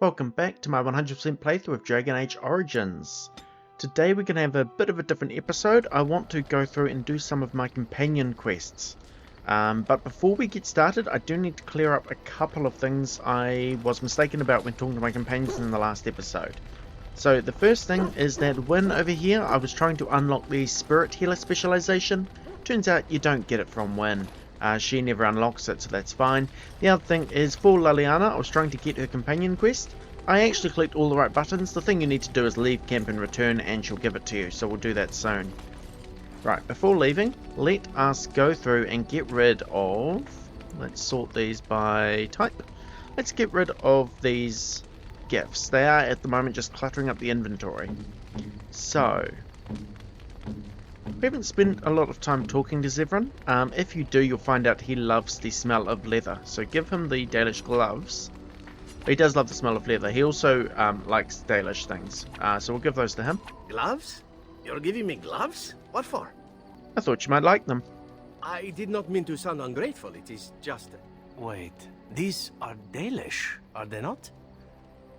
Welcome back to my 100% playthrough of Dragon Age Origins. Today we're going to have a bit of a different episode. I want to go through and do some of my companion quests. But before we get started, I do need to clear up a couple of things I was mistaken about when talking to my companions in the last episode. So the first thing is that Wynne over here, I was trying to unlock the Spirit Healer specialization. Turns out you don't get it from Wynne. She never unlocks it, so that's fine. The other thing is for Leliana, I was trying to get her companion quest. I actually clicked all the right buttons. The thing you need to do is leave camp and return, and she'll give it to you, so we'll do that soon. Right, before leaving, let us go through and get rid of... Let's sort these by type. Let's get rid of these gifts. They are at the moment just cluttering up the inventory. So... we haven't spent a lot of time talking to Zevran. If you do, you'll find out he loves the smell of leather. So give him the Dalish gloves. He does love the smell of leather. He also likes Dalish things. So we'll give those to him. Gloves? You're giving me gloves? What for? I thought you might like them. I did not mean to sound ungrateful. It is just... Wait, these are Dalish, are they not?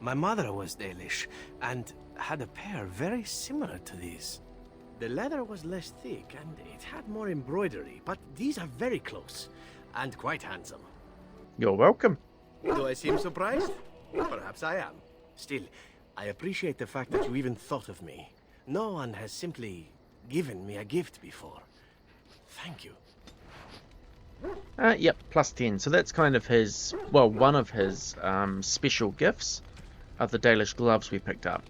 My mother was Dalish, and had a pair very similar to these. The leather was less thick, and it had more embroidery, but these are very close, and quite handsome. You're welcome. Do I seem surprised? Perhaps I am. Still, I appreciate the fact that you even thought of me. No one has simply given me a gift before. Thank you. Yep, plus 10. So that's kind of his, well, one of his special gifts of the Dalish gloves we picked up.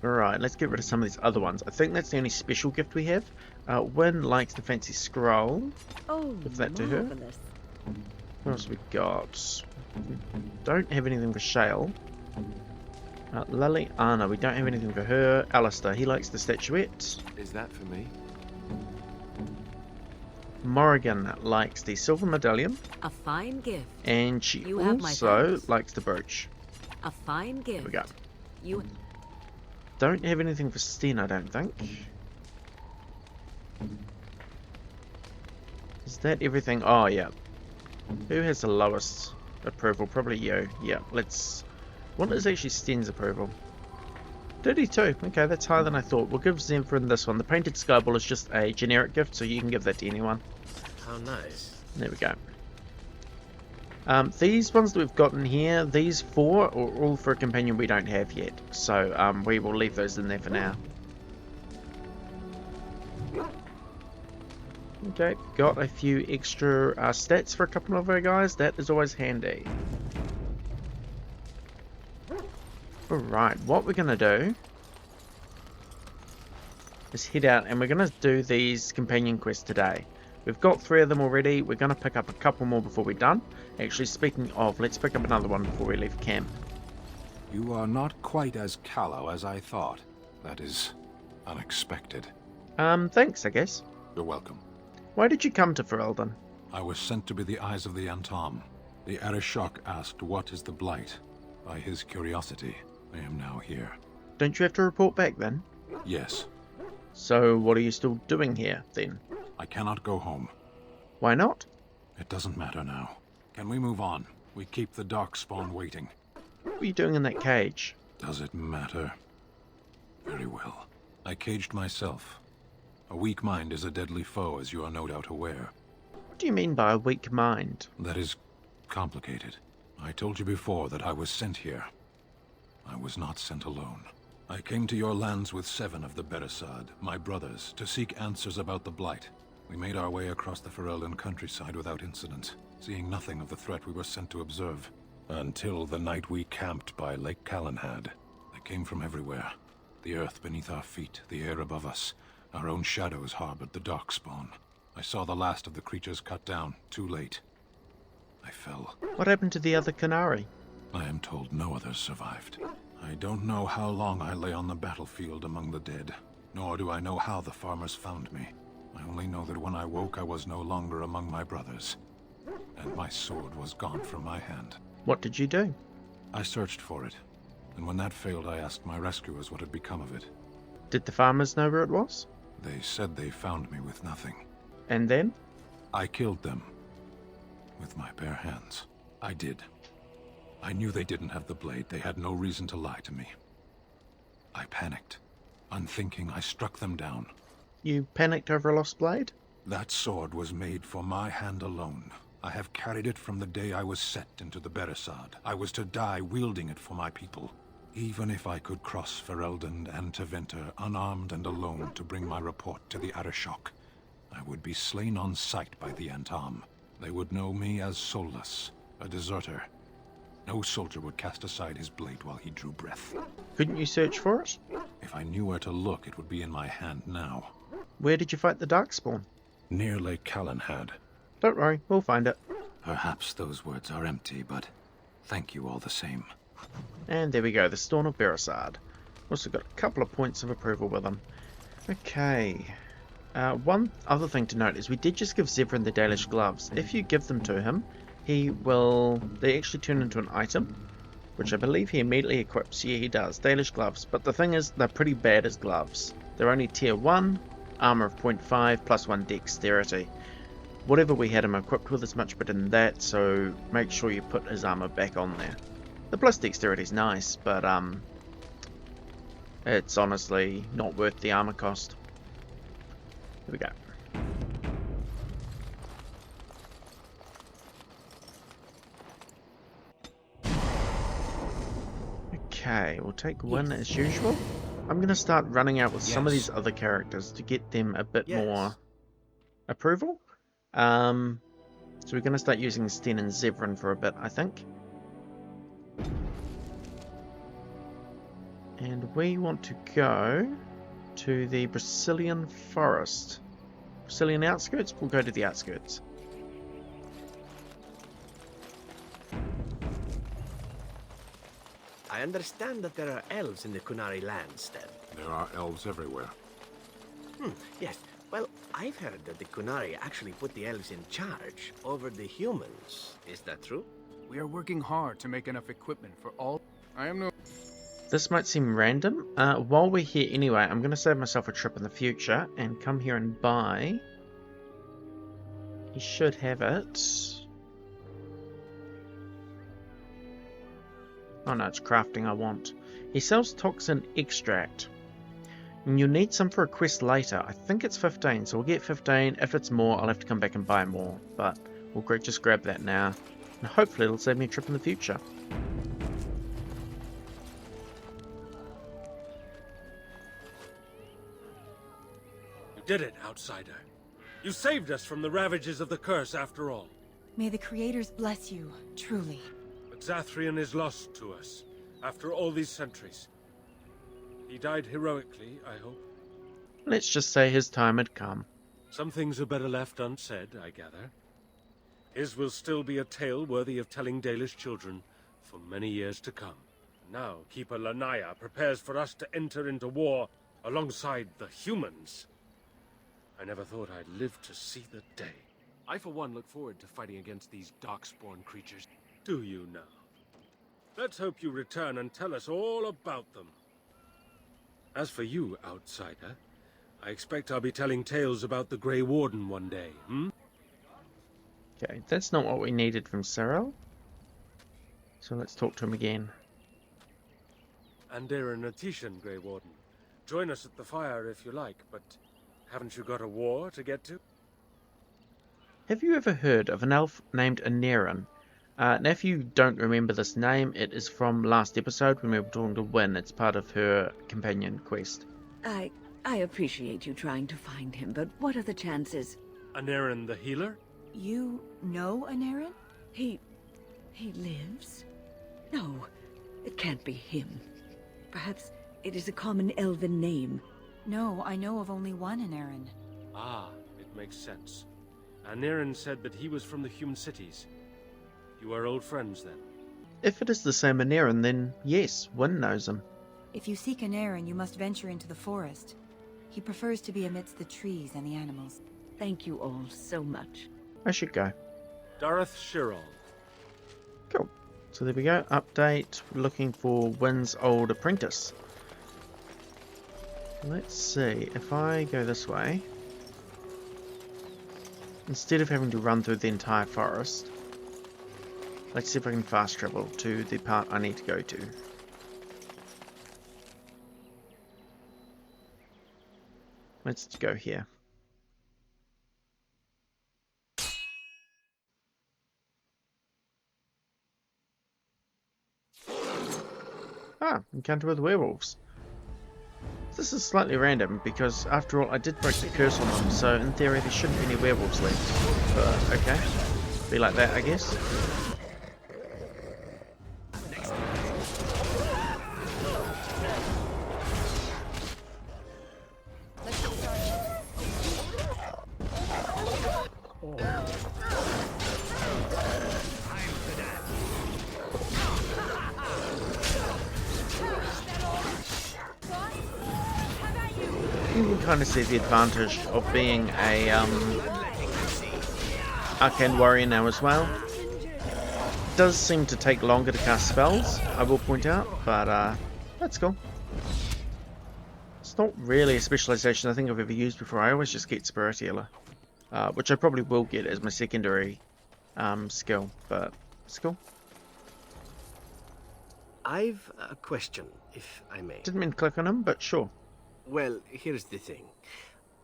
Alright, let's get rid of some of these other ones. I think that's the only special gift we have. Wynne likes the fancy scroll. Oh, Give that to her. marvelous. What else we got? We don't have anything for Shale. Leliana, we don't have anything for her. Alistair, he likes the statuette. Is that for me? Morrigan likes the silver medallion. A fine gift. And she You have my also thanks. likes the brooch. A fine gift. There we go. You Don't have anything for Sten, I don't think. Is that everything? Oh, yeah. Who has the lowest approval? Probably you. Yeah, let's... What is actually Sten's approval? 32. Okay, that's higher than I thought. We'll give Zevran this one. The painted skyball is just a generic gift, so you can give that to anyone. How nice. There we go. These ones that we've gotten here, these four are all for a companion we don't have yet. So we will leave those in there for now. Okay, got a few extra stats for a couple of our guys. That is always handy. Alright, what we're going to do is head out and we're going to do these companion quests today. We've got 3 of them already. We're going to pick up a couple more before we're done. Actually, speaking of, let's pick up another one before we leave camp. You are not quite as callow as I thought. That is unexpected. Thanks, I guess. You're welcome. Why did you come to Ferelden? I was sent to be the eyes of the Antom. The Arishok asked what is the Blight. By his curiosity, I am now here. Don't you have to report back then? Yes, So what are you still doing here, then? I cannot go home. Why not? It doesn't matter now. Can we move on? We keep the Darkspawn waiting. What were you doing in that cage? Does it matter? Very well. I caged myself. A weak mind is a deadly foe, as you are no doubt aware. What do you mean by a weak mind? That is complicated. I told you before that I was sent here. I was not sent alone. I came to your lands with 7 of the Beresad, my brothers, to seek answers about the Blight. We made our way across the Ferelden countryside without incident, seeing nothing of the threat we were sent to observe. Until the night we camped by Lake Calenhad. They came from everywhere. The earth beneath our feet, the air above us. Our own shadows harbored the Darkspawn. I saw the last of the creatures cut down, too late. I fell. What happened to the other Canary? I am told no others survived. I don't know how long I lay on the battlefield among the dead, nor do I know how the farmers found me. I only know that when I woke I was no longer among my brothers, and my sword was gone from my hand. What did you do? I searched for it, and when that failed I asked my rescuers what had become of it. Did the farmers know where it was? They said they found me with nothing. And then? I killed them. With my bare hands. I did. I knew they didn't have the blade. They had no reason to lie to me. I panicked. Unthinking, I struck them down. You panicked over a lost blade? That sword was made for my hand alone. I have carried it from the day I was set into the Beresad. I was to die wielding it for my people. Even if I could cross Ferelden and Tevinter unarmed and alone to bring my report to the Arishok, I would be slain on sight by the Antam. They would know me as soulless, a deserter. No soldier would cast aside his blade while he drew breath. Couldn't you search for it? If I knew where to look, it would be in my hand now. Where did you fight the Darkspawn? Near Lake Calenhad. Don't worry, we'll find it. Perhaps those words are empty, but thank you all the same. And there we go, the Storm of Beresad. Also got a couple of points of approval with them. Okay. One other thing to note is we did just give Zevran the Dalish gloves. If you give them to him, they actually turn into an item, which I believe he immediately equips. Yeah, he does. Dalish gloves. But the thing is, they're pretty bad as gloves. They're only tier 1, armor of 0.5, plus 1 dexterity. Whatever we had him equipped with is much better than that, so make sure you put his armor back on there. The plus dexterity is nice, but it's honestly not worth the armor cost. Here we go. Okay, we'll take one as usual. I'm going to start running out with some of these other characters to get them a bit more approval. So we're going to start using Sten and Zevran for a bit, I think. And we want to go to the Brazilian forest. Brazilian outskirts? We'll go to the outskirts. I understand that there are elves in the Kunari lands, then. There are elves everywhere. Yes. Well, I've heard that the Kunari actually put the elves in charge over the humans. Is that true? We are working hard to make enough equipment for all. I am no... This might seem random. While we're here anyway, I'm going to save myself a trip in the future and come here and buy. He should have it. Oh no, it's crafting I want. He sells toxin extract. And you'll need some for a quest later. I think it's 15, so we'll get 15. If it's more, I'll have to come back and buy more. But we'll just grab that now. And hopefully it'll save me a trip in the future. You did it, outsider. You saved us from the ravages of the curse after all. May the creators bless you, truly. But Zathrian is lost to us, after all these centuries. He died heroically, I hope. Let's just say his time had come. Some things are better left unsaid, I gather. His will still be a tale worthy of telling Dalish children for many years to come. Now, Keeper Lanaya prepares for us to enter into war alongside the humans. I never thought I'd live to see the day. I, for one, look forward to fighting against these darkspawn creatures. Do you now? Let's hope you return and tell us all about them. As for you, outsider, I expect I'll be telling tales about the Grey Warden one day, Okay, that's not what we needed from Cyril. So let's talk to him again. Andera Natishan, Grey Warden. Join us at the fire if you like, but haven't you got a war to get to? Have you ever heard of an elf named Anerin? Now if you don't remember this name, it is from last episode when we were talking to Wynne. It's part of her companion quest. I appreciate you trying to find him, but what are the chances? Anerin the healer? You know Anerin? He lives? No, it can't be him. Perhaps it is a common elven name. No, I know of only one Anerin. Ah, it makes sense. Anerin said that he was from the human cities. You are old friends, then? If it is the same Anerin, then yes, Wynne knows him. If you seek Anerin, you must venture into the forest. He prefers to be amidst the trees and the animals. Thank you all so much. I should go. Dareth Shirol. Cool. So there we go. Update. We're looking for Wynne's old apprentice. Let's see. If I go this way, instead of having to run through the entire forest, Let's see if I can fast travel to the part I need to go to. Let's go here. Ah, encounter with werewolves. This is slightly random because, after all, I did break the curse on them, so in theory there shouldn't be any werewolves left. But okay, be like that, I guess. You can kind of see the advantage of being a Arcane Warrior now as well. It does seem to take longer to cast spells, I will point out, but that's cool. It's not really a specialization I think I've ever used before. I always just get Spirit Healer, which I probably will get as my secondary skill, but it's cool. I've a question, if I may. Didn't mean to click on him, but sure. Well, here's the thing.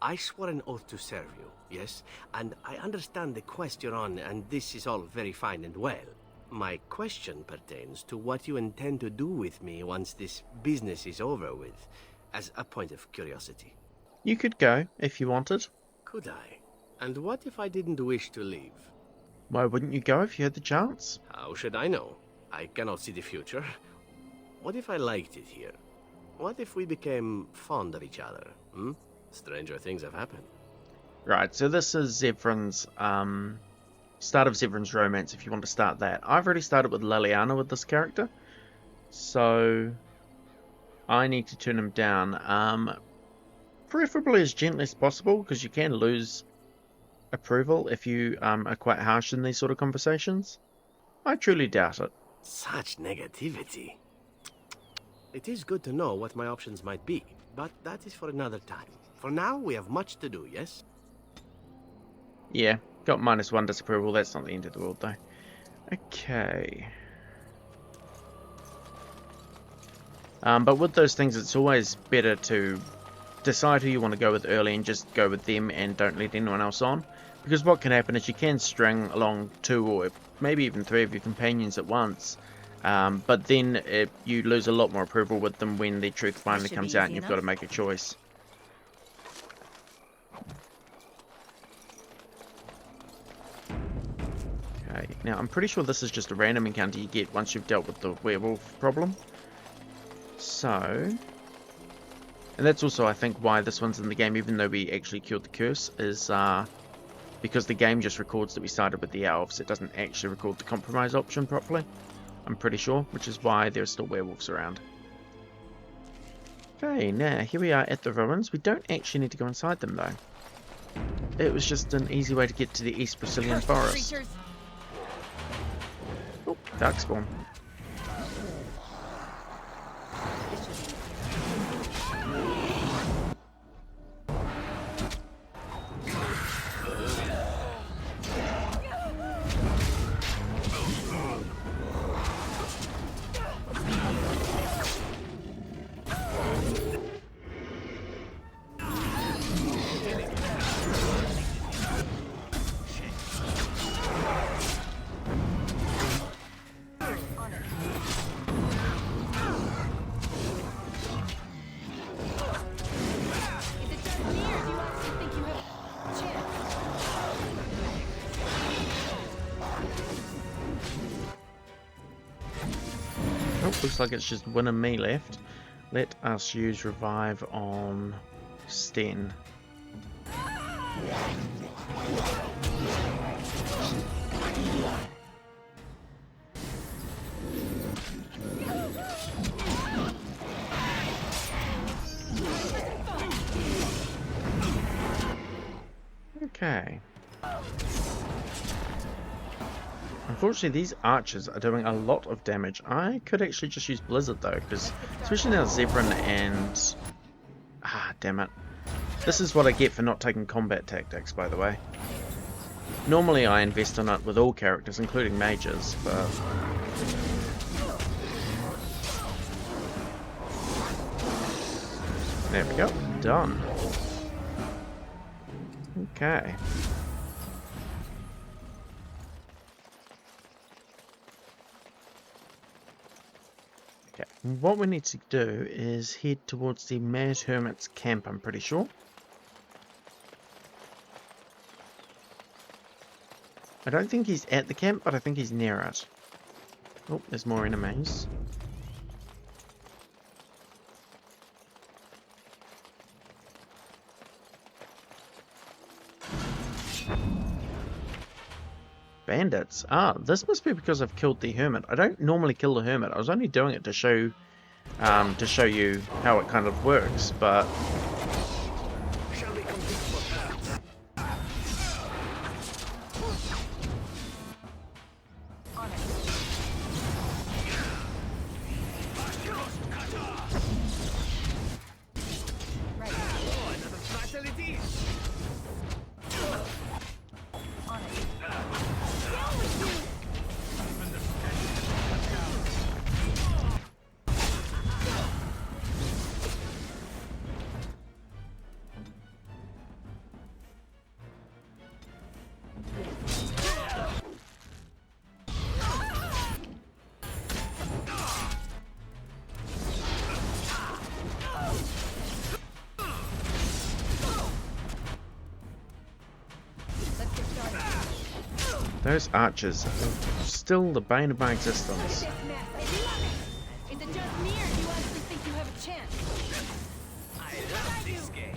I swore an oath to serve you, yes? And I understand the quest you're on, and this is all very fine and well. My question pertains to what you intend to do with me once this business is over with, as a point of curiosity. You could go, if you wanted. Could I? And what if I didn't wish to leave? Why wouldn't you go if you had the chance? How should I know? I cannot see the future. What if I liked it here? What if we became fond of each other? Stranger things have happened. Right, so this is Zevran's, start of Zevran's romance, if you want to start that. I've already started with Leliana with this character, so I need to turn him down. Preferably as gently as possible, because you can lose approval if you are quite harsh in these sort of conversations. I truly doubt it. Such negativity. It is good to know what my options might be, but that is for another time. For now, we have much to do, yes? Yeah, got -1 disapproval. That's not the end of the world, though. Okay. But with those things, it's always better to decide who you want to go with early and just go with them and don't let anyone else on. Because what can happen is you can string along 2 or maybe even 3 of your companions at once. But then you lose a lot more approval with them when the truth finally comes out and you've got to make a choice. Okay, now I'm pretty sure this is just a random encounter you get once you've dealt with the werewolf problem. So, and that's also I think why this one's in the game, even though we actually cured the curse, is because the game just records that we started with the elves. It doesn't actually record the compromise option properly, I'm pretty sure, which is why there are still werewolves around. Okay, now here we are at the ruins. We don't actually need to go inside them though. It was just an easy way to get to the East Brazilian forest. Oh, Darkspawn. Looks like it's just Win and me left. Let us use revive on Sten. Okay. Unfortunately, these archers are doing a lot of damage. I could actually just use Blizzard though, because especially now Zevran and... Ah, damn it. This is what I get for not taking combat tactics, by the way. Normally I invest in it with all characters, including mages, but... There we go. Done. Okay. Okay, what we need to do is head towards the Mad Hermit's camp, I'm pretty sure. I don't think he's at the camp, but I think he's near it. Oh, there's more enemies. Bandits. Ah, this must be because I've killed the hermit. I don't normally kill the hermit. I was only doing it to show you how it kind of works, but those archers are still the bane of my existence. Is it just me, or do you honestly think you have a chance? I love this game.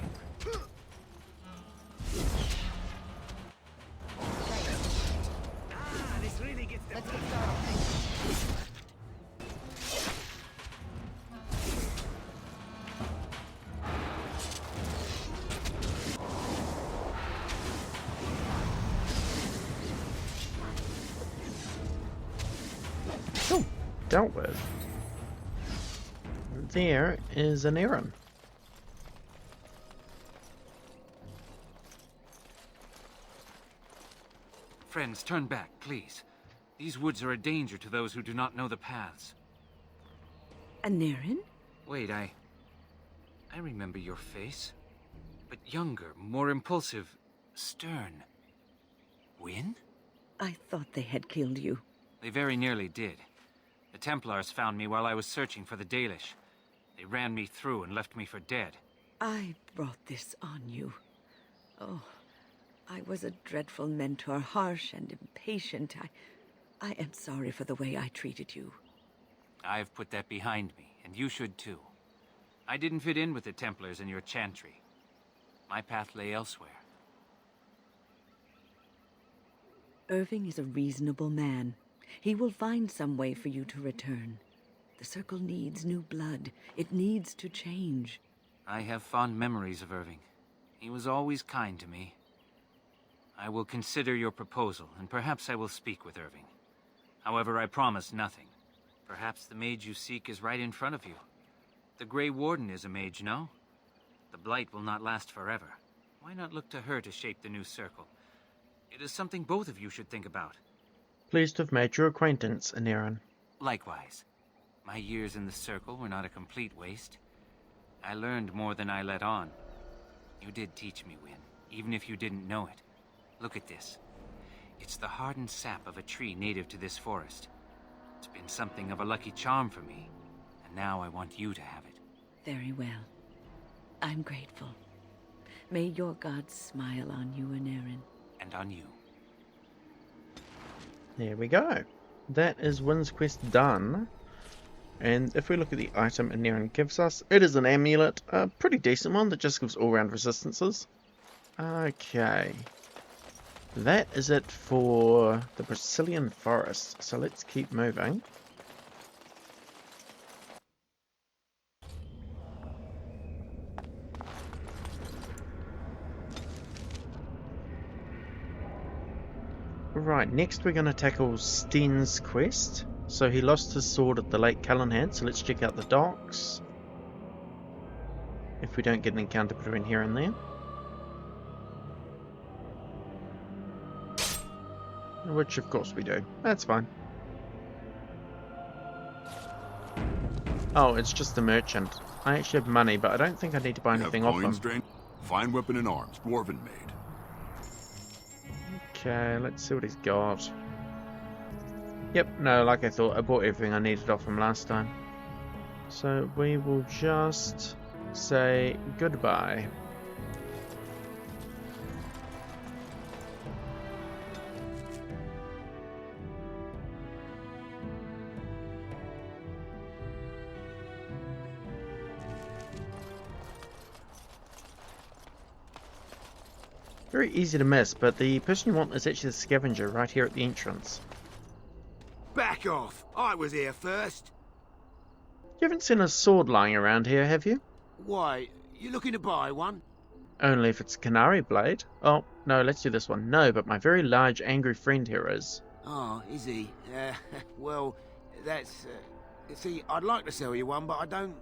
This really gets the... Let's get started. Oh, dealt with. There is an Aaron. Friends, turn back, please. These woods are a danger to those who do not know the paths. Aneirin? Wait, I remember your face. But younger, more impulsive, stern. Wynne? I thought they had killed you. They very nearly did. The Templars found me while I was searching for the Dalish. They ran me through and left me for dead. I brought this on you. Oh, I was a dreadful mentor, harsh and impatient. I am sorry for the way I treated you. I've put that behind me, and you should too. I didn't fit in with the Templars in your chantry. My path lay elsewhere. Irving is a reasonable man. He will find some way for you to return. The Circle needs new blood. It needs to change. I have fond memories of Irving. He was always kind to me. I will consider your proposal, and perhaps I will speak with Irving. However, I promise nothing. Perhaps the mage you seek is right in front of you. The Grey Warden is a mage, no? The Blight will not last forever. Why not look to her to shape the new Circle? It is something both of you should think about. Pleased to have made your acquaintance, Aneirin. Likewise. My years in the Circle were not a complete waste. I learned more than I let on. You did teach me, Wynne, even if you didn't know it. Look at this. It's the hardened sap of a tree native to this forest. It's been something of a lucky charm for me, and now I want you to have it. Very well. I'm grateful. May your gods smile on you, Aneirin. And on you. There we go. That is Wynne's quest done. And if we look at the item Aneirin gives us, it is an amulet, a pretty decent one that just gives all-round resistances. Okay. That is it for the Brecilian Forest, so let's keep moving. Right, next we're going to tackle Sten's quest. So he lost his sword at the Lake Calenhad, so let's check out the docks. If we don't get an encounter between here and there. Which of course we do. That's fine. Oh, it's just the merchant. I actually have money, but I don't think I need to buy anything off him. Fine weapon and arms, dwarven made. Okay, let's see what he's got. Yep, no, like I thought, I bought everything I needed off him last time. So we will just say goodbye. Very easy to miss, but the person you want is actually the scavenger right here at the entrance. Back off! I was here first. You haven't seen a sword lying around here, have you? Why, you looking to buy one? Only if it's a Canary blade. Oh, no, let's do this one. No, but my very large angry friend here is. Oh, is he? Well, that's... see, I'd like to sell you one, but I don't,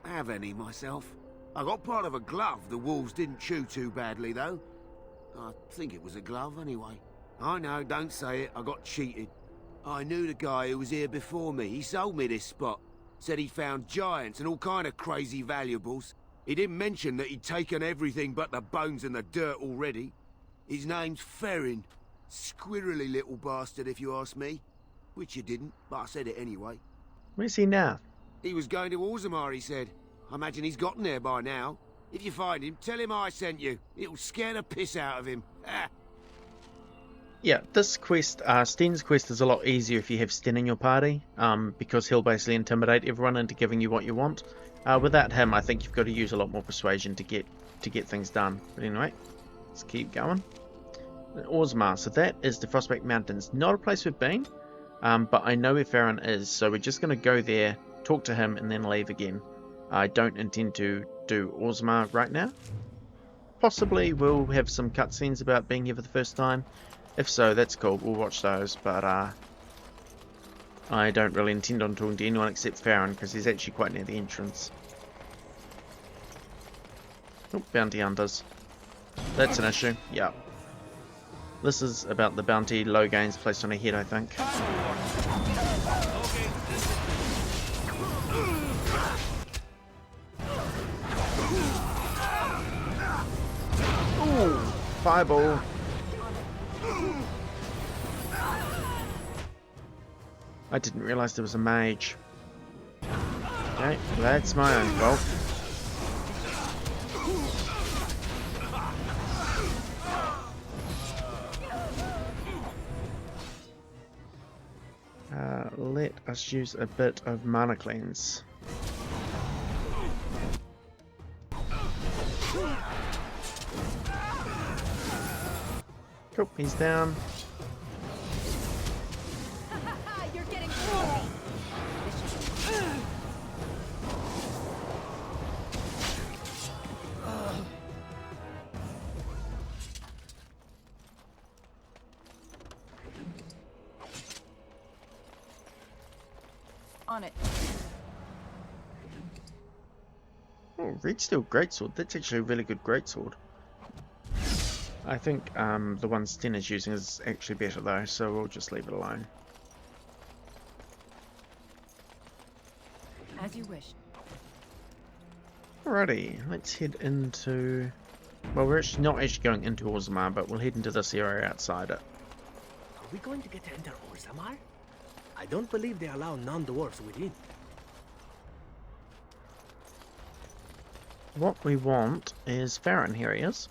have any myself. I got part of a glove the wolves didn't chew too badly, though. I think it was a glove, anyway. I know, don't say it, I got cheated. I knew the guy who was here before me. He sold me this spot. Said he found giants and all kind of crazy valuables. He didn't mention that he'd taken everything but the bones and the dirt already. His name's Ferrin. Squirrely little bastard, if you ask me. Which you didn't, but I said it anyway. Where's he now? He was going to Orzammar, he said. I imagine he's gotten there by now. If you find him, tell him I sent you. It'll scare the piss out of him. Yeah, this quest, Sten's quest, is a lot easier if you have Sten in your party, because he'll basically intimidate everyone into giving you what you want. Without him, I think you've got to use a lot more persuasion to get things done. But anyway, let's keep going. Orzammar, so that is the Frostback Mountains. Not a place we've been, but I know where Farron is, so we're just going to go there, talk to him, and then leave again. I don't intend to do Orzammar right now. Possibly we'll have some cutscenes about being here for the first time. If so, that's cool, we'll watch those, but I don't really intend on talking to anyone except Farron, because he's actually quite near the entrance. Oh, bounty hunters. That's an issue, yeah. This is about the bounty low gains placed on a head, I think. Ooh, fireball. I didn't realise there was a mage. Okay, that's my own fault. Let us use a bit of mana cleanse. Cool, he's down. You're getting on it. Oh, Red Steel Greatsword. That's actually a really good greatsword. I think the one Sten is using is actually better though, so we'll just leave it alone. As you wish. Alrighty, let's head into... Well, we're actually not actually going into Orzammar, but we'll head into this area outside it. Are we going to get to enter Orzammar? I don't believe they allow non-dwarves within. What we want is Farron. Here he is.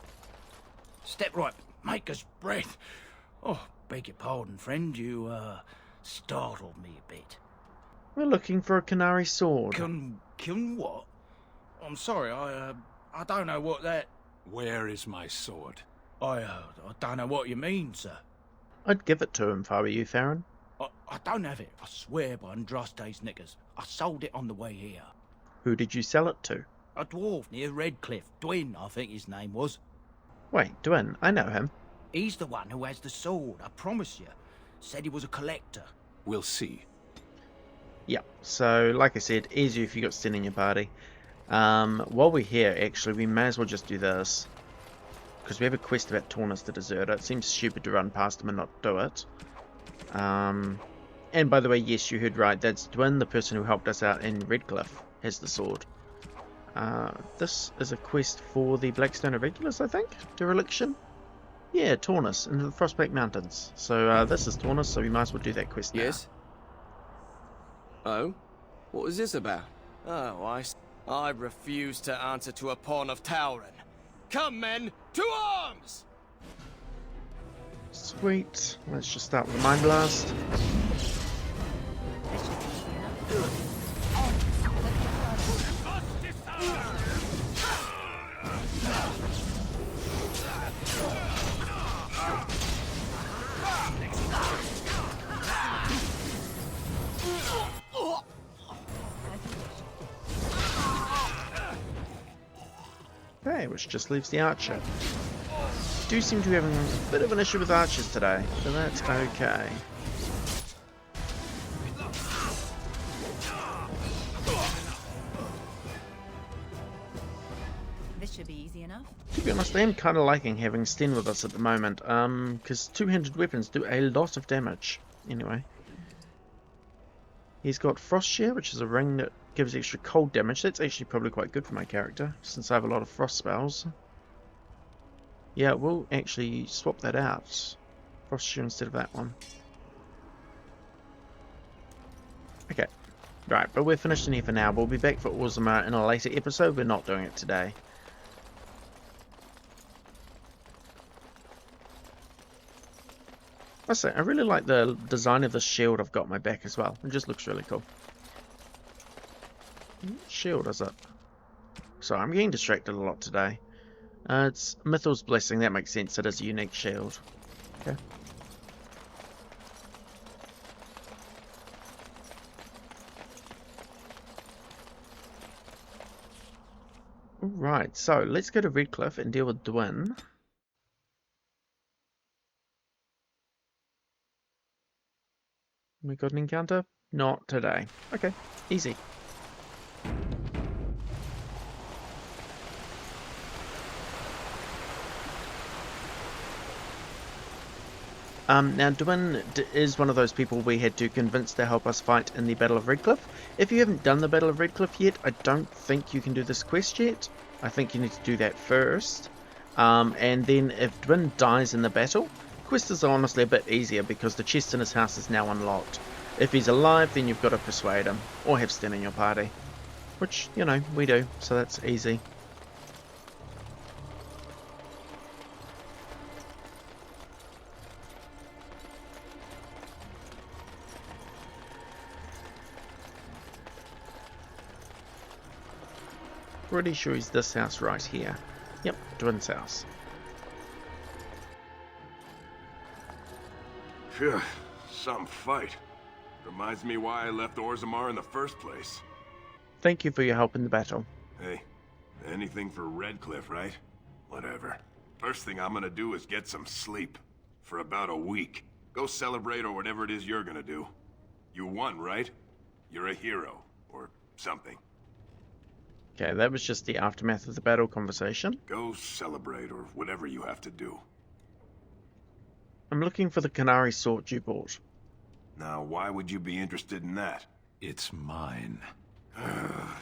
Step right, maker's breath. Oh, beg your pardon, friend. You, startled me a bit. We're looking for a Canary sword. Can what? I'm sorry, I don't know what that... Where is my sword? I don't know what you mean, sir. I'd give it to him if I were you, Farron. I don't have it, I swear by Andraste's knickers. I sold it on the way here. Who did you sell it to? A dwarf near Redcliffe. Dwyn, I think his name was. Wait, Dwyn, I know him. He's the one who has the sword, I promise you. Said he was a collector. We'll see. Yeah, so like I said, easier if you got Sten in your party. While we're here, actually, we may as well just do this. because we have a quest about Taunus the Deserter. It seems stupid to run past him and not do it. And by the way, yes, you heard right. That's Dwyn, the person who helped us out in Redcliffe, has the sword. This is a quest for the Blackstone Irregulars, I think? Dereliction? Yeah, Taunus, in the Frostback Mountains. So this is Taunus, so we might as well do that quest now. Yes? Oh? What was this about? Oh, I refuse to answer to a pawn of Tauren. Come, men, to arms! Sweet. Let's just start with the Mind Blast. Okay, which just leaves the archer. Do seem to be having a bit of an issue with archers today, so that's okay. This should be easy enough. To be honest, I am kind of liking having Sten with us at the moment, because two-handed weapons do a lot of damage. Anyway. He's got Frost Shear, which is a ring that gives extra cold damage. That's actually probably quite good for my character, since I have a lot of frost spells. Yeah, we'll actually swap that out. Frost Shear instead of that one. Okay. Right, but we're finished in here for now. We'll be back for Orzammar in a later episode. We're not doing it today. I say, I really like the design of the shield I've got on my back as well. It just looks really cool. What shield is it? Sorry, I'm getting distracted a lot today. It's Mithril's Blessing, that makes sense. It is a unique shield. Okay. Alright, so let's go to Redcliffe and deal with Dwyn. We got an encounter? Not today. Okay, easy. Now, Dwyn is one of those people we had to convince to help us fight in the Battle of Redcliffe. If you haven't done the Battle of Redcliffe yet, I don't think you can do this quest yet. I think you need to do that first. And then if Dwyn dies in the battle, quest is honestly a bit easier because the chest in his house is now unlocked. If he's alive, then you've got to persuade him, or have Sten in your party. Which, you know, we do, so that's easy. Pretty sure he's this house right here. Yep, Dwyn's house. Phew, some fight. Reminds me why I left Orzammar in the first place. Thank you for your help in the battle. Hey, anything for Redcliffe, right? Whatever. First thing I'm gonna do is get some sleep. For about a week. Go celebrate or whatever it is you're gonna do. You won, right? You're a hero. Or something. Okay, that was just the aftermath of the battle conversation. Go celebrate or whatever you have to do. I'm looking for the Qunari sword you bought. Now, why would you be interested in that? It's mine.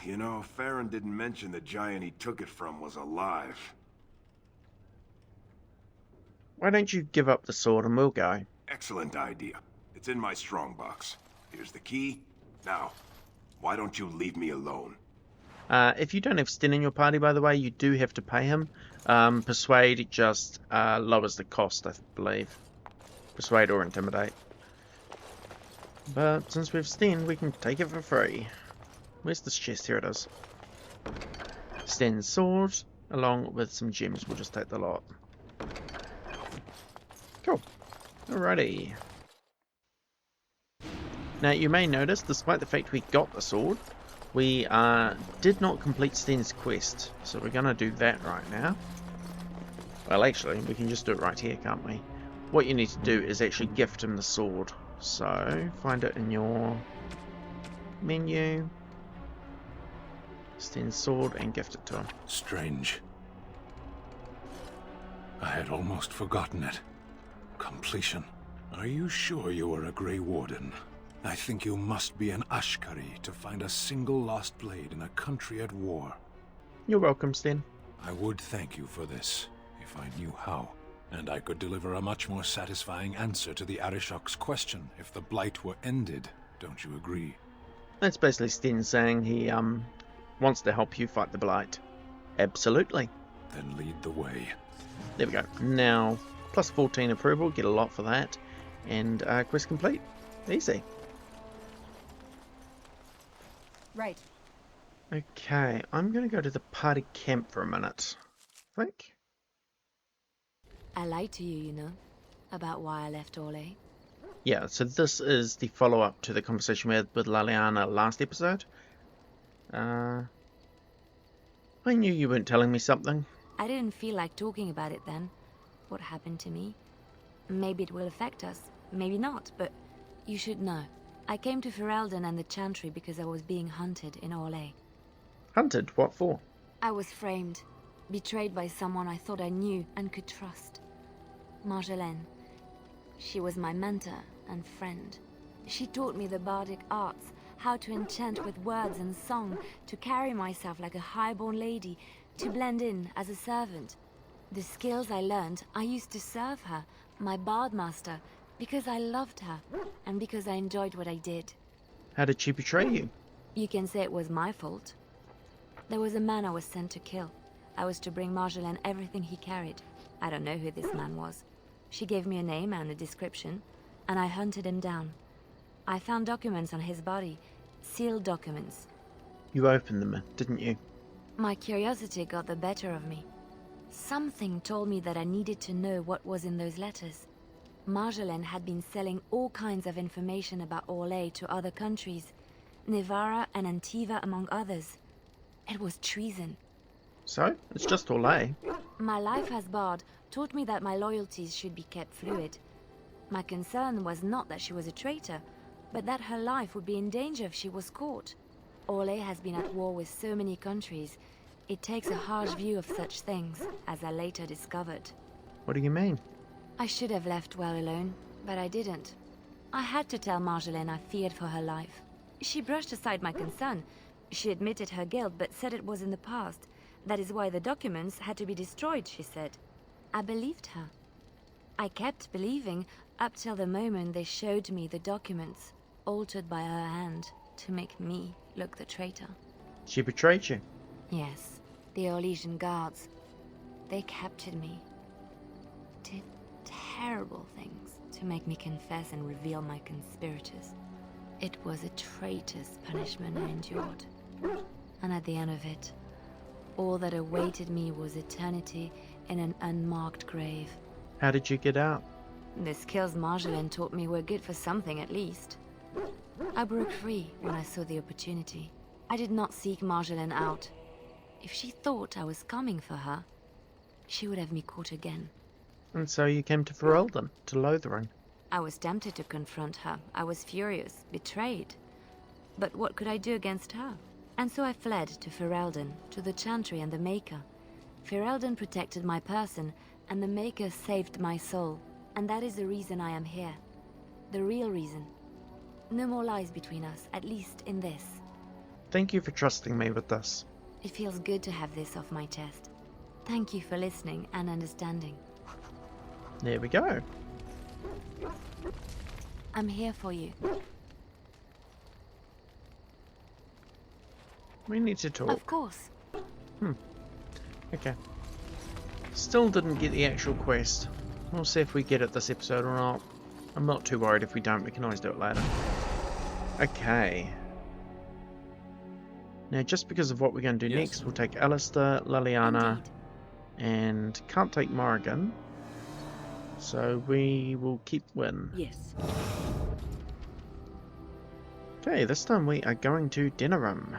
You know, Farron didn't mention the giant he took it from was alive. Why don't you give up the sword and we'll go? Excellent idea. It's in my strongbox. Here's the key. Now, why don't you leave me alone? If you don't have Sten in your party, by the way, you do have to pay him. Persuade just lowers the cost, I believe. Persuade or Intimidate. But since we have Sten, we can take it for free. Where's this chest? Here it is. Sten's sword, along with some gems. We'll just take the lot. Cool. Alrighty. Now, you may notice, despite the fact we got the sword, we did not complete Sten's quest. So we're going to do that right now. Well, actually, we can just do it right here, can't we? What you need to do is actually gift him the sword. So, find it in your menu. Sten's sword and gift it to him. Strange. I had almost forgotten it. Completion. Are you sure you are a Grey Warden? I think you must be an Ashkari to find a single lost blade in a country at war. You're welcome, Sten. I would thank you for this, if I knew how. And I could deliver a much more satisfying answer to the Arishok's question if the Blight were ended. Don't you agree? That's basically Sten saying he wants to help you fight the Blight. Absolutely. Then lead the way. There we go. Now, plus 14 approval, get a lot for that. And quest complete. Easy. Right. Okay, I'm going to go to the party camp for a minute. I think. I lied to you, you know, about why I left Orlais. Yeah, so this is the follow-up to the conversation we had with Leliana last episode. I knew you weren't telling me something. I didn't feel like talking about it then. What happened to me? Maybe it will affect us, maybe not, but you should know. I came to Ferelden and the Chantry because I was being hunted in Orlais. Hunted? What for? I was framed, betrayed by someone I thought I knew and could trust. Marjolaine. She was my mentor and friend. She taught me the bardic arts, how to enchant with words and song, to carry myself like a highborn lady, to blend in as a servant. The skills I learned, I used to serve her, my bard master, because I loved her, and because I enjoyed what I did. How did she betray you? You can say it was my fault. There was a man I was sent to kill. I was to bring Marjolaine everything he carried. I don't know who this man was. She gave me a name and a description, and I hunted him down. I found documents on his body, sealed documents. You opened them, didn't you? My curiosity got the better of me. Something told me that I needed to know what was in those letters. Marjolaine had been selling all kinds of information about Orlais to other countries, Nevarra and Antiva among others. It was treason. So? It's just Orlais. My life as bard taught me that my loyalties should be kept fluid. My concern was not that she was a traitor, but that her life would be in danger if she was caught. Orlais has been at war with so many countries. It takes a harsh view of such things, as I later discovered. What do you mean? I should have left well alone, but I didn't. I had to tell Marjolaine I feared for her life. She brushed aside my concern. She admitted her guilt, but said it was in the past. That is why the documents had to be destroyed, she said. I believed her. I kept believing up till the moment they showed me the documents, altered by her hand, to make me look the traitor. She betrayed you? Yes, the Orlesian guards. They captured me. Did terrible things to make me confess and reveal my conspirators. It was a traitor's punishment I endured. And at the end of it, all that awaited me was eternity in an unmarked grave. How did you get out? The skills Marjolaine taught me were good for something at least. I broke free when I saw the opportunity. I did not seek Marjolaine out. If she thought I was coming for her, she would have me caught again. And so you came to Ferelden, to Lothering. I was tempted to confront her. I was furious, betrayed. But what could I do against her? And so I fled to Ferelden, to the Chantry and the Maker. Ferelden protected my person, and the Maker saved my soul. And that is the reason I am here. The real reason. No more lies between us, at least in this. Thank you for trusting me with this. It feels good to have this off my chest. Thank you for listening and understanding. There we go. I'm here for you. We need to talk. Of course. Okay. Still didn't get the actual quest. We'll see if we get it this episode or not. I'm not too worried if we don't. We can always do it later. Okay. Now, just because of what we're going to do next, we'll take Alistair, Leliana, and can't take Morrigan. So we will keep Wynne. Yes. Okay, this time we are going to Denerim.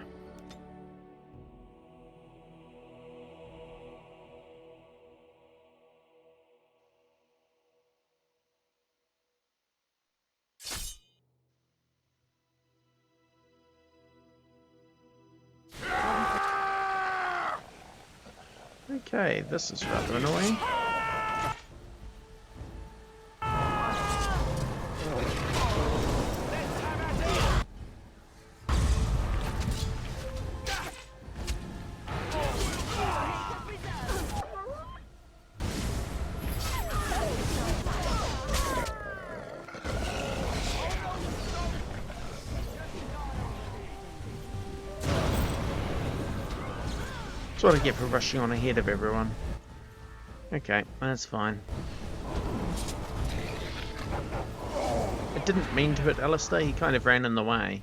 Okay, this is rather annoying. That's what I get for rushing on ahead of everyone. Okay, that's fine. I didn't mean to hit Alistair, he kind of ran in the way.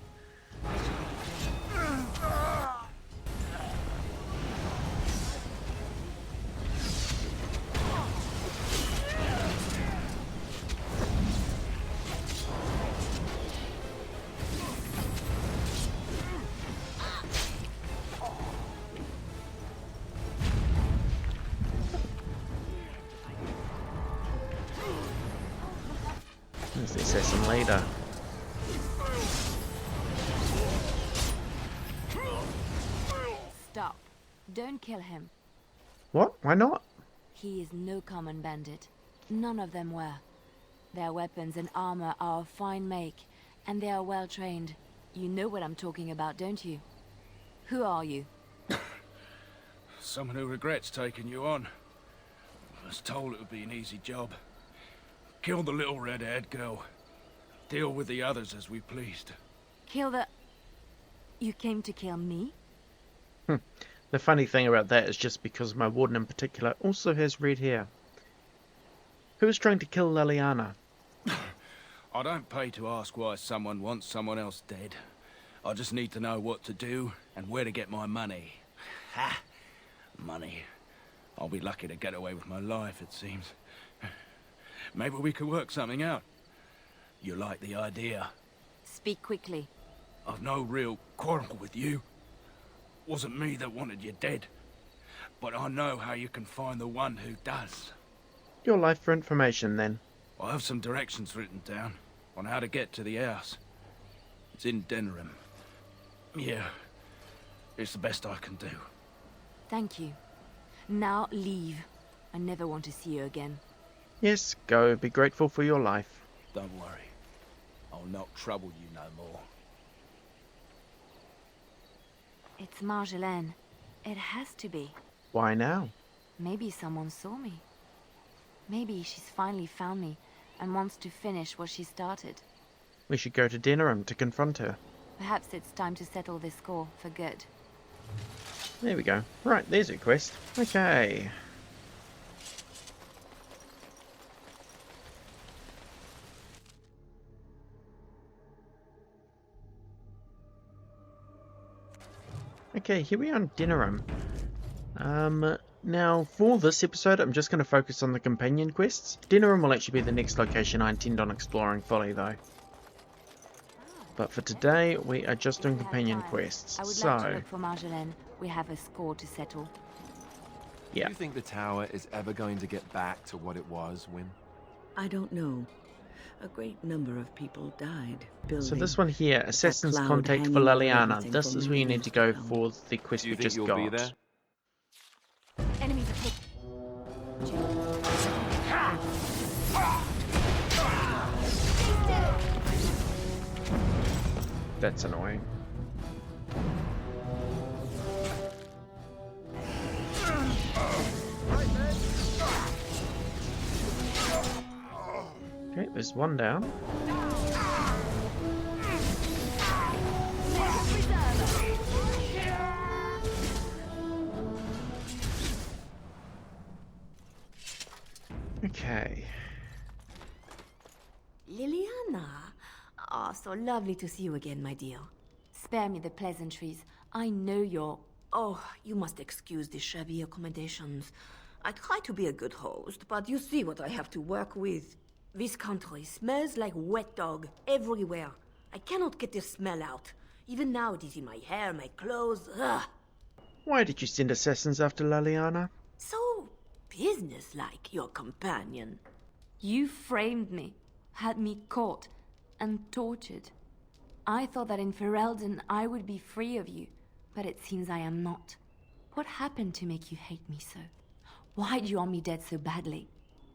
There's the assassin leader. Stop. Don't kill him. What? Why not? He is no common bandit. None of them were. Their weapons and armor are of fine make, and they are well trained. You know what I'm talking about, don't you? Who are you? Someone who regrets taking you on. I was told it would be an easy job. Kill the little red-haired girl. Deal with the others as we pleased. Kill the... You came to kill me? The funny thing about that is just because my warden in particular also has red hair. Who is trying to kill Leliana? I don't pay to ask why someone wants someone else dead. I just need to know what to do and where to get my money. Ha! Money. I'll be lucky to get away with my life, it seems. Maybe we could work something out. You like the idea? Speak quickly. I've no real quarrel with you. Wasn't me that wanted you dead. But I know how you can find the one who does. Your life for information, then. I have some directions written down on how to get to the house. It's in Denerim. Yeah, it's the best I can do. Thank you. Now leave. I never want to see you again. Yes, go. Be grateful for your life. Don't worry. I'll not trouble you no more. It's Marjolaine. It has to be. Why now? Maybe someone saw me. Maybe she's finally found me and wants to finish what she started. We should go to Denerim to confront her. Perhaps it's time to settle this score for good. There we go. Right, there's a quest. Okay. Okay, here we are in Denerim. Now, for this episode, I'm just going to focus on the companion quests. Denerim will actually be the next location I intend on exploring fully, though. But for today, we are just doing companion quests. I would So, like to look for Marjolaine. We have a score to settle. yeah. Do you think the tower is ever going to get back to what it was, Wynne? I don't know. A great number of people died building. So this one here, Assassin's cloud Contact for hanging over Leliana. everything This for is where you need millions to go come. for the quest Do you we think just you'll got. be there? Enemies are hit. That's annoying. Okay, there's one down. Okay. Leliana. Ah, so lovely to see you again, my dear. Spare me the pleasantries. I know you're... Oh, you must excuse the shabby accommodations. I try to be a good host, but you see what I have to work with. This country smells like wet dog everywhere. I cannot get the smell out. Even now it is in my hair, my clothes. Ugh. Why did you send assassins after Leliana? So businesslike, your companion. You framed me, had me caught, and tortured. I thought that in Ferelden I would be free of you, but it seems I am not. What happened to make you hate me so? Why do you want me dead so badly?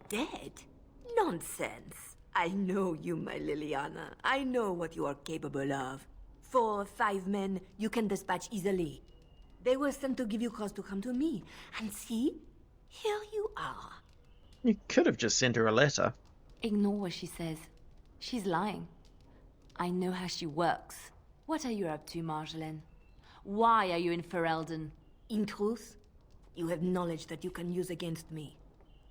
Dead? Nonsense. I know you, my Leliana. I know what you are capable of. 4 or 5 men you can dispatch easily. They were sent to give you cause to come to me. And see, here you are. You could have just sent her a letter. Ignore what she says. She's lying. I know how she works. What are you up to, Marjolaine? Why are you in Ferelden? In truth, You have knowledge that you can use against me.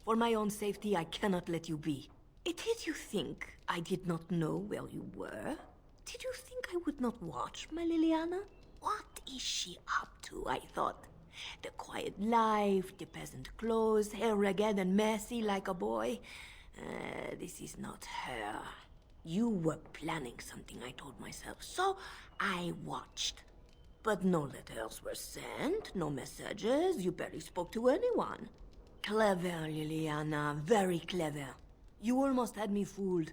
For my own safety, I cannot let you be. Did you think I did not know where you were? Did you think I would not watch, my Liliana? What is she up to, I thought? The quiet life, the peasant clothes, hair ragged and messy like a boy. This is not her. You were planning something, I told myself, so I watched. But no letters were sent, no messages, you barely spoke to anyone. Clever, Liliana, very clever. You almost had me fooled.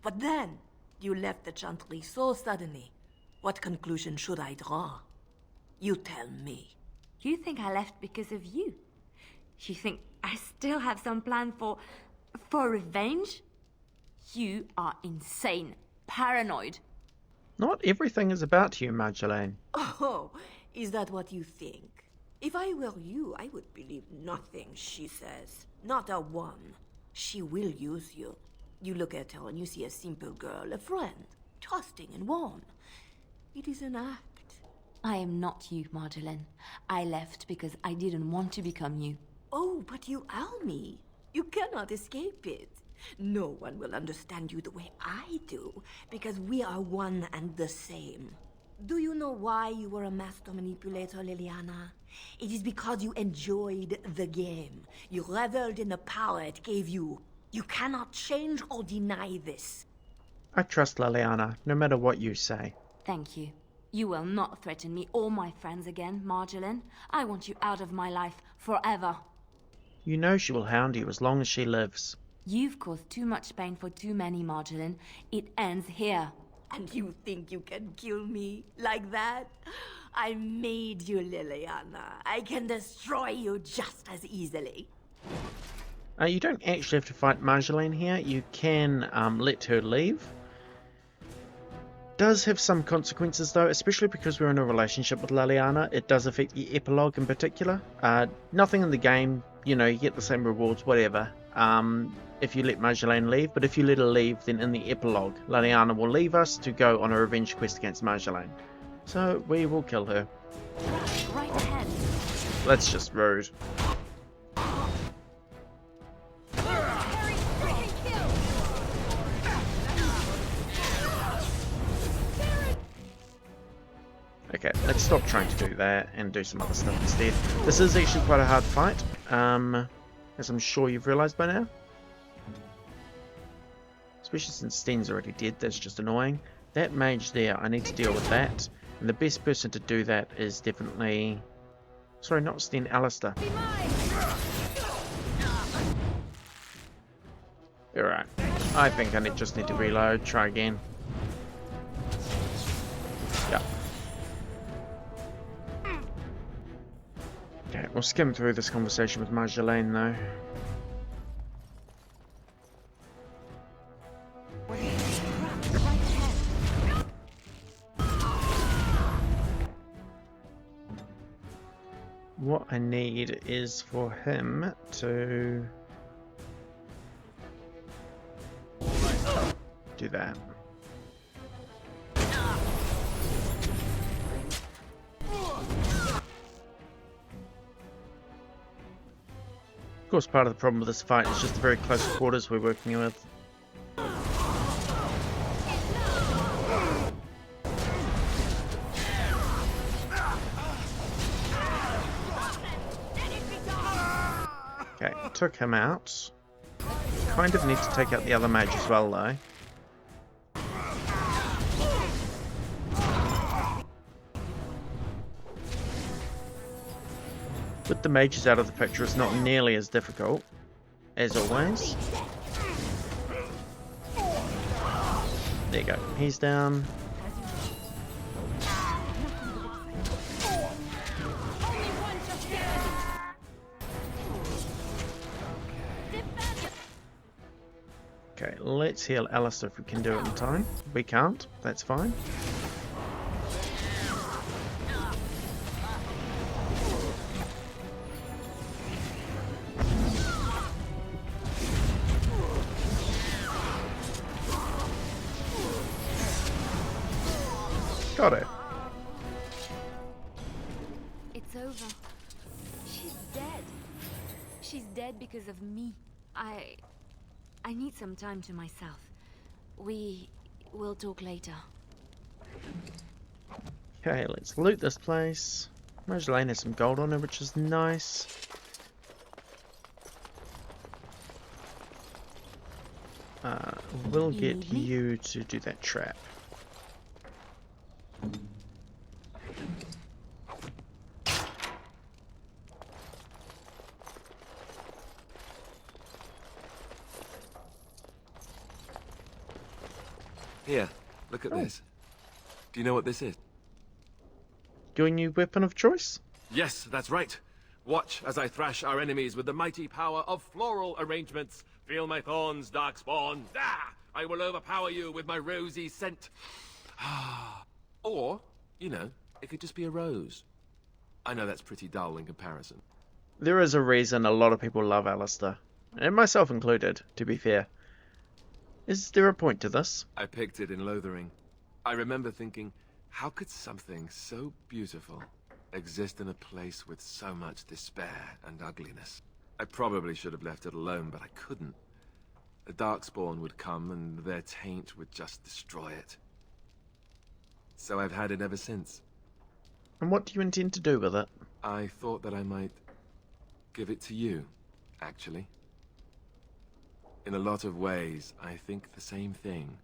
But then, you left the Chantry so suddenly. What conclusion should I draw? You tell me. You think I left because of you? You think I still have some plan for revenge? You are insane, paranoid. Not everything is about you, Marjolaine. Oh, is that what you think? If I were you, I would believe nothing she says. Not a one. She will use you. You look at her and you see a simple girl, a friend, trusting and warm. It is an act. I am not you, Marjolaine. I left because I didn't want to become you. Oh, but you are me. You cannot escape it. No one will understand you the way I do, because we are one and the same. Do you know why you were a master manipulator, Liliana? It is because you enjoyed the game. You reveled in the power it gave you. You cannot change or deny this. I trust Liliana, no matter what you say. Thank you. You will not threaten me or my friends again, Marjolaine. I want you out of my life forever. You know she will hound you as long as she lives. You've caused too much pain for too many, Marjolaine. It ends here. And you think you can kill me like that? I made you, Liliana. I can destroy you just as easily. You don't actually have to fight Marjolaine here. You can let her leave. Does have some consequences though, especially because we're in a relationship with Liliana. It does affect the epilogue in particular. Nothing in the game, you know, you get the same rewards, whatever. If you let Marjolaine leave, but if you let her leave, then in the epilogue, Liliana will leave us to go on a revenge quest against Marjolaine. So we will kill her. Right ahead. That's just rude. Okay, let's stop trying to do that and do some other stuff instead. This is actually quite a hard fight, as I'm sure you've realised by now. Especially since Sten's already dead, that's just annoying. That mage there, I need to deal with that. And the best person to do that is definitely... Sorry, not Sten, Alistair. Alright, I think I just need to reload, try again. Yep. Okay, we'll skim through this conversation with Marjolaine though. What I need is for him to do that. Of course, part of the problem with this fight is just the very close quarters we're working with. Okay, took him out. Kind of need to take out the other mage as well, though. With the mages out of the picture, it's not nearly as difficult, as always. There you go, he's down. Okay, let's heal Alistair if we can do it in time. We can't, that's fine. Got it. It's over. She's dead. she's dead because of me. I need some time to myself. We will talk later. Okay, let's loot this place. Marjolaine has some gold on her, which is nice. We'll get you to do that trap. Here, look at this. Do you know what this is? Your new weapon of choice? Yes, that's right. Watch as I thrash our enemies with the mighty power of floral arrangements. Feel my thorns, Darkspawn. Ah! I will overpower you with my rosy scent. Or, you know, it could just be a rose. I know that's pretty dull in comparison. There is a reason a lot of people love Alistair. And myself included, to be fair. Is there a point to this? I picked it in Lothering. I remember thinking, how could something so beautiful exist in a place with so much despair and ugliness? I probably should have left it alone, but I couldn't. The Darkspawn would come and their taint would just destroy it. So I've had it ever since. And what do you intend to do with it? I thought that I might give it to you, actually. In a lot of ways, I think the same thing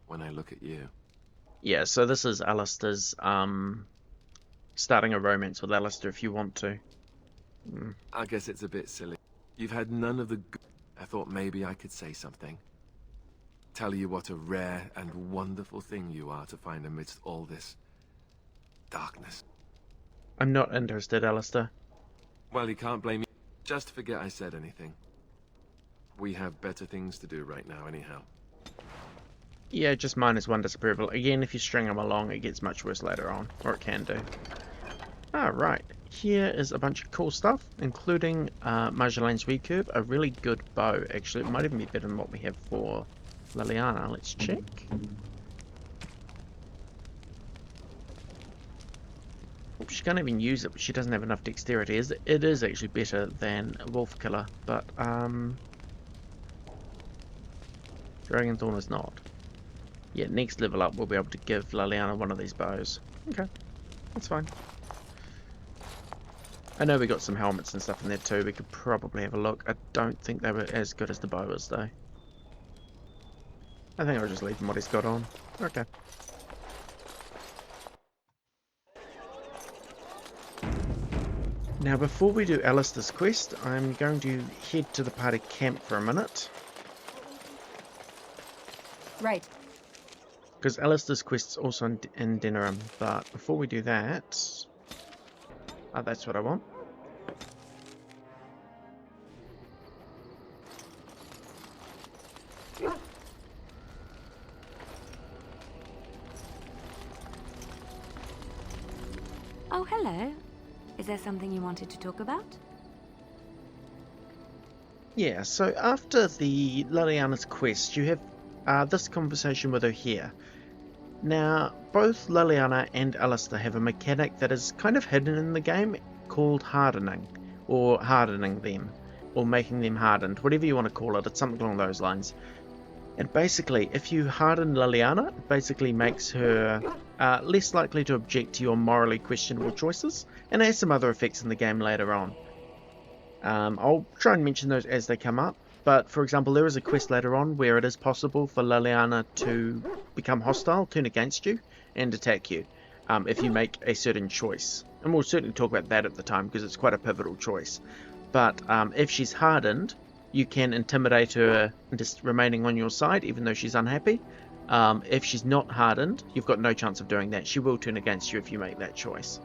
when I look at you. Yeah, so this is Alistair's, starting a romance with Alistair if you want to. I guess it's a bit silly. You've had none of the good. I thought maybe I could say something. Tell you what a rare and wonderful thing you are to find amidst all this darkness. I'm not interested, Alistair. Well, you can't blame me. Just forget I said anything. We have better things to do right now, anyhow. Yeah, just -1 disapproval. Again, if you string them along, it gets much worse later on. Or it can do. Alright, here is a bunch of cool stuff, including Marjolaine's recurve, a really good bow, actually. It might even be better than what we have for Leliana. Let's check. Oh, she can't even use it, but she doesn't have enough dexterity. It is actually better than Wolf Killer, but Dragonthorn is not. Yeah, next level up we'll be able to give Leliana one of these bows. Okay, that's fine. I know we got some helmets and stuff in there too. We could probably have a look. I don't think they were as good as the boas though. I think I'll just leave him what he's got on. Okay. Now before we do Alistair's quest, I'm going to head to the party camp for a minute. Right. Because Alistair's quest's also in Denerim, but before we do that... Oh, that's what I want. Oh, hello. Is there something you wanted to talk about? Yeah, so after the Leliana's quest, you have this conversation with her here. Now, both Leliana and Alistair have a mechanic that is kind of hidden in the game called hardening, or hardening them, or making them hardened, whatever you want to call it. It's something along those lines. And basically, if you harden Leliana, it basically makes her less likely to object to your morally questionable choices, and it has some other effects in the game later on. I'll try and mention those as they come up, but for example, there is a quest later on where it is possible for Leliana to become hostile, turn against you, and attack you, if you make a certain choice. And we'll certainly talk about that at the time, because it's quite a pivotal choice. But if she's hardened, you can intimidate her just remaining on your side, even though she's unhappy. If she's not hardened, you've got no chance of doing that. She will turn against you if you make that choice.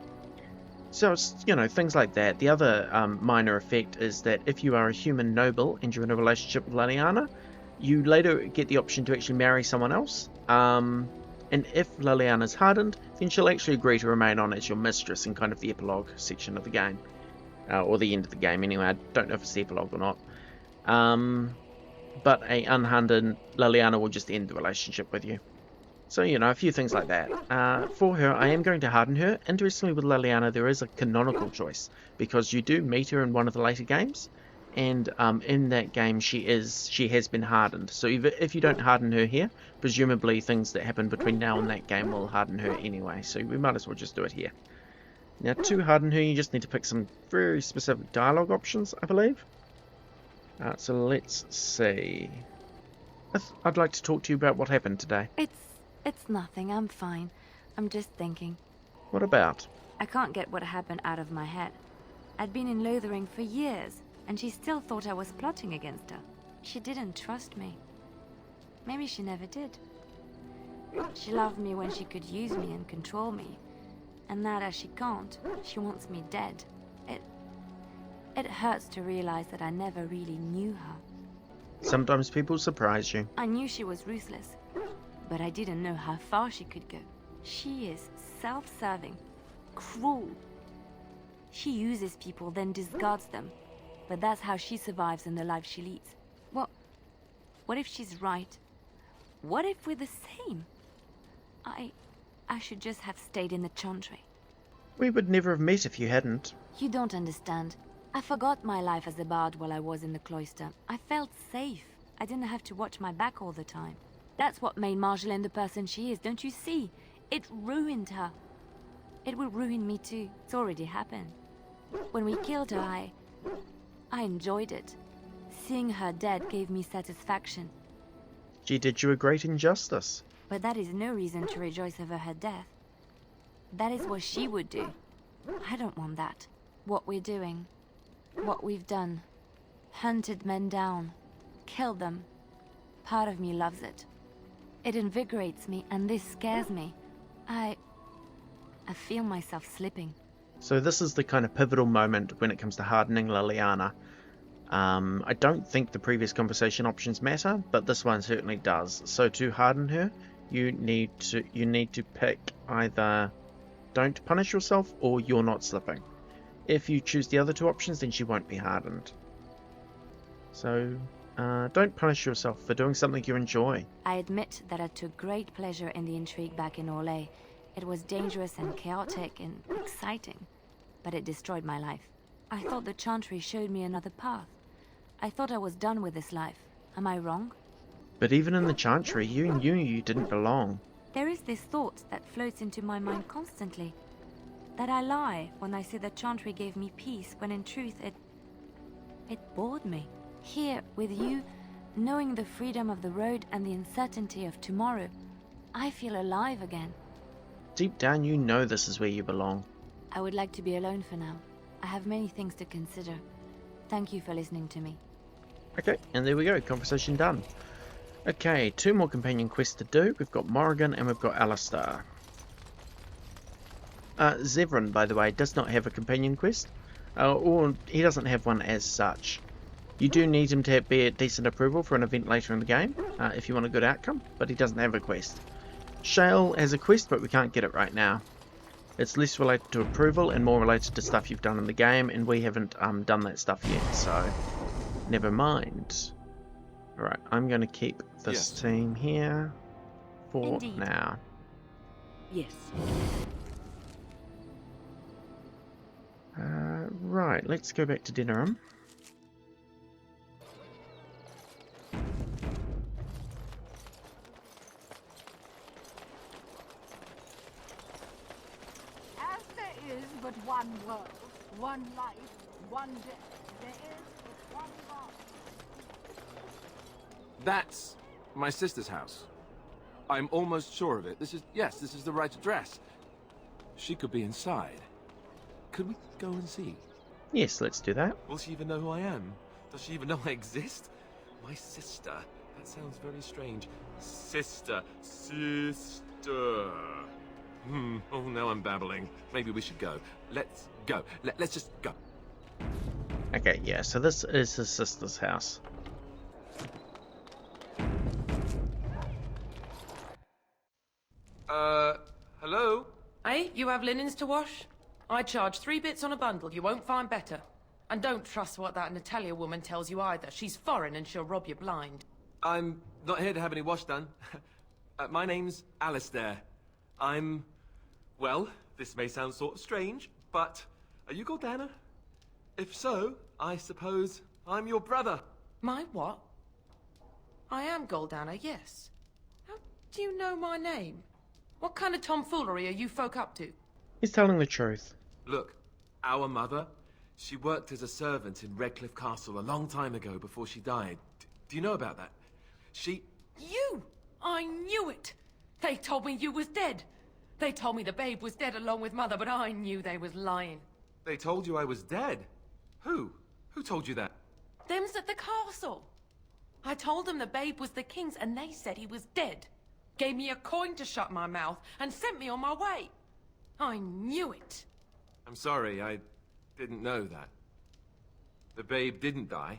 So it's, you know, things like that. The other minor effect is that if you are a human noble and you're in a relationship with Leliana, you later get the option to actually marry someone else. And if Leliana's hardened, then she'll actually agree to remain on as your mistress in kind of the epilogue section of the game. Or the end of the game anyway. I don't know if it's the epilogue or not. But a unhardened Leliana will just end the relationship with you. So, you know, a few things like that. For her, I am going to harden her. Interestingly, with Leliana, there is a canonical choice, because you do meet her in one of the later games, and in that game she has been hardened. So if you don't harden her here, presumably things that happen between now and that game will harden her anyway. So we might as well just do it here. Now to harden her, you just need to pick some very specific dialogue options, I believe. So let's see. I'd like to talk to you about what happened today. It's nothing. I'm fine. I'm just thinking. What about? I can't get what happened out of my head. I'd been in Lothering for years, and she still thought I was plotting against her. She didn't trust me. Maybe she never did. She loved me when she could use me and control me. And now that she can't, she wants me dead. It hurts to realize that I never really knew her. Sometimes people surprise you. I knew she was ruthless, but I didn't know how far she could go. She is self-serving, cruel. She uses people, then discards them. But that's how she survives in the life she leads. What if she's right? What if we're the same? I should just have stayed in the Chantry. We would never have met if you hadn't. You don't understand. I forgot my life as a bard while I was in the cloister. I felt safe. I didn't have to watch my back all the time. That's what made Marjolaine the person she is, don't you see? It ruined her. It will ruin me too. It's already happened. When we killed her, I enjoyed it. Seeing her dead gave me satisfaction. She did you a great injustice. But that is no reason to rejoice over her death. That is what she would do. I don't want that. What we're doing, what we've done, hunted men down, killed them. Part of me loves it. It invigorates me, and this scares me. I feel myself slipping. So this is the kind of pivotal moment when it comes to hardening Leliana. I don't think the previous conversation options matter, but this one certainly does. So to harden her, you need to pick either don't punish yourself or you're not slipping. If you choose the other two options, then she won't be hardened. So don't punish yourself for doing something you enjoy. I admit that I took great pleasure in the intrigue back in Orlais. It was dangerous and chaotic and exciting, but it destroyed my life. I thought the Chantry showed me another path. I thought I was done with this life. Am I wrong? But even in the Chantry, you knew you didn't belong. There is this thought that floats into my mind constantly. That I lie when I say the Chantry gave me peace, when in truth it bored me. Here, with you, knowing the freedom of the road and the uncertainty of tomorrow, I feel alive again. Deep down, you know this is where you belong. I would like to be alone for now. I have many things to consider. Thank you for listening to me. Okay, and there we go, conversation done. Okay, 2 more companion quests to do. We've got Morrigan and we've got Alistair. Zevran, by the way, does not have a companion quest, or he doesn't have one as such. You do need him to be at decent approval for an event later in the game, if you want a good outcome, but he doesn't have a quest. Shale has a quest, but we can't get it right now. It's less related to approval and more related to stuff you've done in the game, and we haven't done that stuff yet, so never mind. Alright, I'm going to keep this team here for now. Yes. Right, let's go back to Denerim. As there is but one world, one life, one death, there is but one God. That's my sister's house. I'm almost sure of it. This is the right address. She could be inside. Could we go and see? Yes, let's do that. Will she even know who I am? Does she even know I exist? My sister. That sounds very strange. Sister. Oh, now I'm babbling. Maybe we should go. Let's go. Let's just go. Okay, yeah, so this is his sister's house. Hello? Hey, you have linens to wash? I charge 3 bits on a bundle. You won't find better. And don't trust what that Natalia woman tells you either. She's foreign and she'll rob you blind. I'm not here to have any wash done. My name's Alistair. Well, this may sound sort of strange, but are you Gordana? If so, I suppose I'm your brother. My what? I am Goldana, yes. How do you know my name? What kind of tomfoolery are you folk up to? He's telling the truth. Look, our mother, she worked as a servant in Redcliffe Castle a long time ago before she died. Do you know about that? You! I knew it! They told me you was dead. They told me the babe was dead along with mother, but I knew they was lying. They told you I was dead? Who? Who told you that? Them's at the castle. I told them the babe was the king's and they said he was dead. Gave me a coin to shut my mouth and sent me on my way. I knew it. I'm sorry, I didn't know that. The babe didn't die.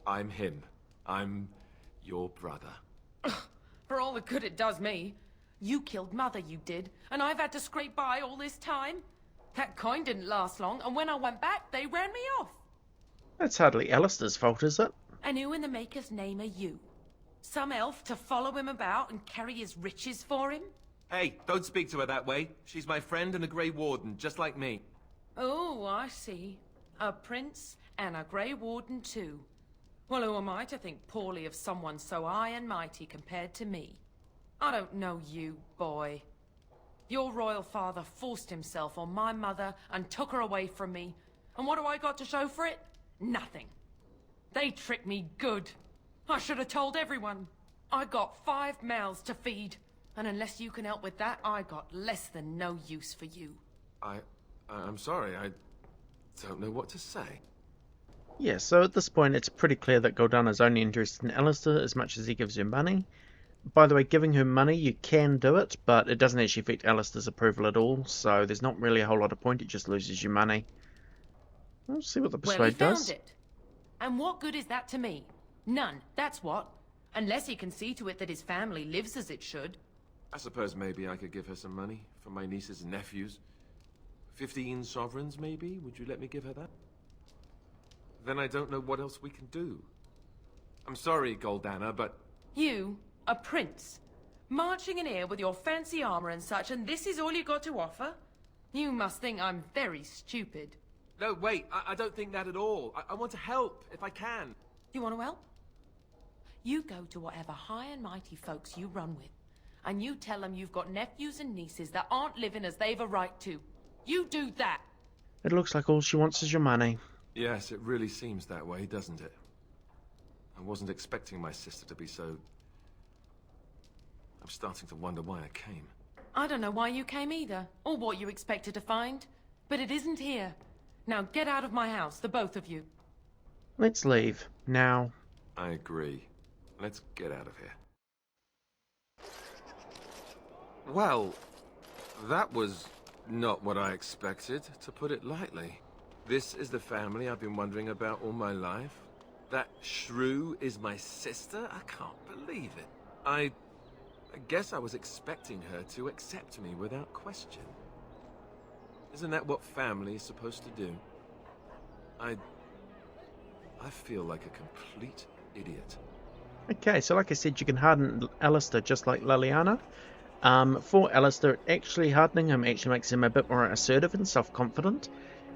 I'm him. I'm your brother. For all the good it does me. You killed mother, you did, and I've had to scrape by all this time. That coin didn't last long, and when I went back, they ran me off. That's hardly Alistair's fault, is it? And who in the maker's name are you? Some elf to follow him about and carry his riches for him? Hey, don't speak to her that way. She's my friend and a Grey Warden, just like me. Oh, I see. A prince and a Grey Warden too. Well, who am I to think poorly of someone so high and mighty compared to me? I don't know you, boy. Your royal father forced himself on my mother and took her away from me. And what do I got to show for it? Nothing. They tricked me good. I should have told everyone. I got 5 mouths to feed. And unless you can help with that, I got less than no use for you. I'm sorry, I don't know what to say. Yeah, so at this point it's pretty clear that Goldana's only interested in Alistair as much as he gives her money. By the way, giving her money, you can do it, but it doesn't actually affect Alistair's approval at all, so there's not really a whole lot of point, it just loses you money. We'll see what the persuade does. Well, he found it. And what good is that to me? None, that's what. Unless he can see to it that his family lives as it should. I suppose maybe I could give her some money for my nieces and nephews. 15 sovereigns, maybe? Would you let me give her that? Then I don't know what else we can do. I'm sorry, Goldana, but... You, a prince, marching in here with your fancy armor and such, and this is all you got to offer? You must think I'm very stupid. No, wait, I don't think that at all. I want to help, if I can. You want to help? You go to whatever high and mighty folks you run with, and you tell them you've got nephews and nieces that aren't living as they've a right to. You do that! It looks like all she wants is your money. Yes, it really seems that way, doesn't it? I wasn't expecting my sister to be so... I'm starting to wonder why I came. I don't know why you came either, or what you expected to find. But it isn't here. Now get out of my house, the both of you. Let's leave. Now. I agree. Let's get out of here. Well, that was not what I expected, to put it lightly. This is the family I've been wondering about all my life. That shrew is my sister? I can't believe it. I guess I was expecting her to accept me without question. Isn't that what family is supposed to do? I feel like a complete idiot. Okay, so like I said, you can harden Alistair just like Leliana. For Alistair, actually hardening him actually makes him a bit more assertive and self-confident.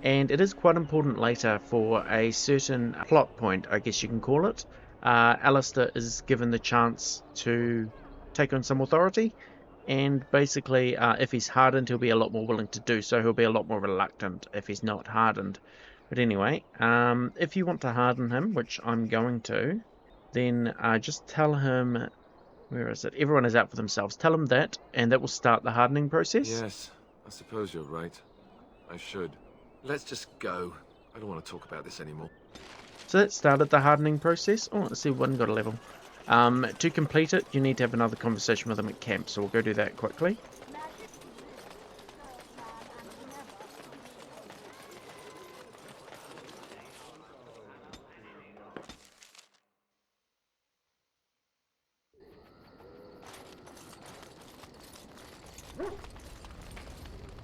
And it is quite important later for a certain plot point, I guess you can call it. Alistair is given the chance to take on some authority. And basically, if he's hardened, he'll be a lot more willing to do so. He'll be a lot more reluctant if he's not hardened. But anyway, if you want to harden him, which I'm going to, then just tell him... Where is it? Everyone is out for themselves. Tell him that, and that will start the hardening process. Yes, I suppose you're right. I should. Let's just go. I don't want to talk about this anymore. So that started the hardening process. Oh, let's see, one got a level. To complete it, you need to have another conversation with him at camp, so we'll go do that quickly.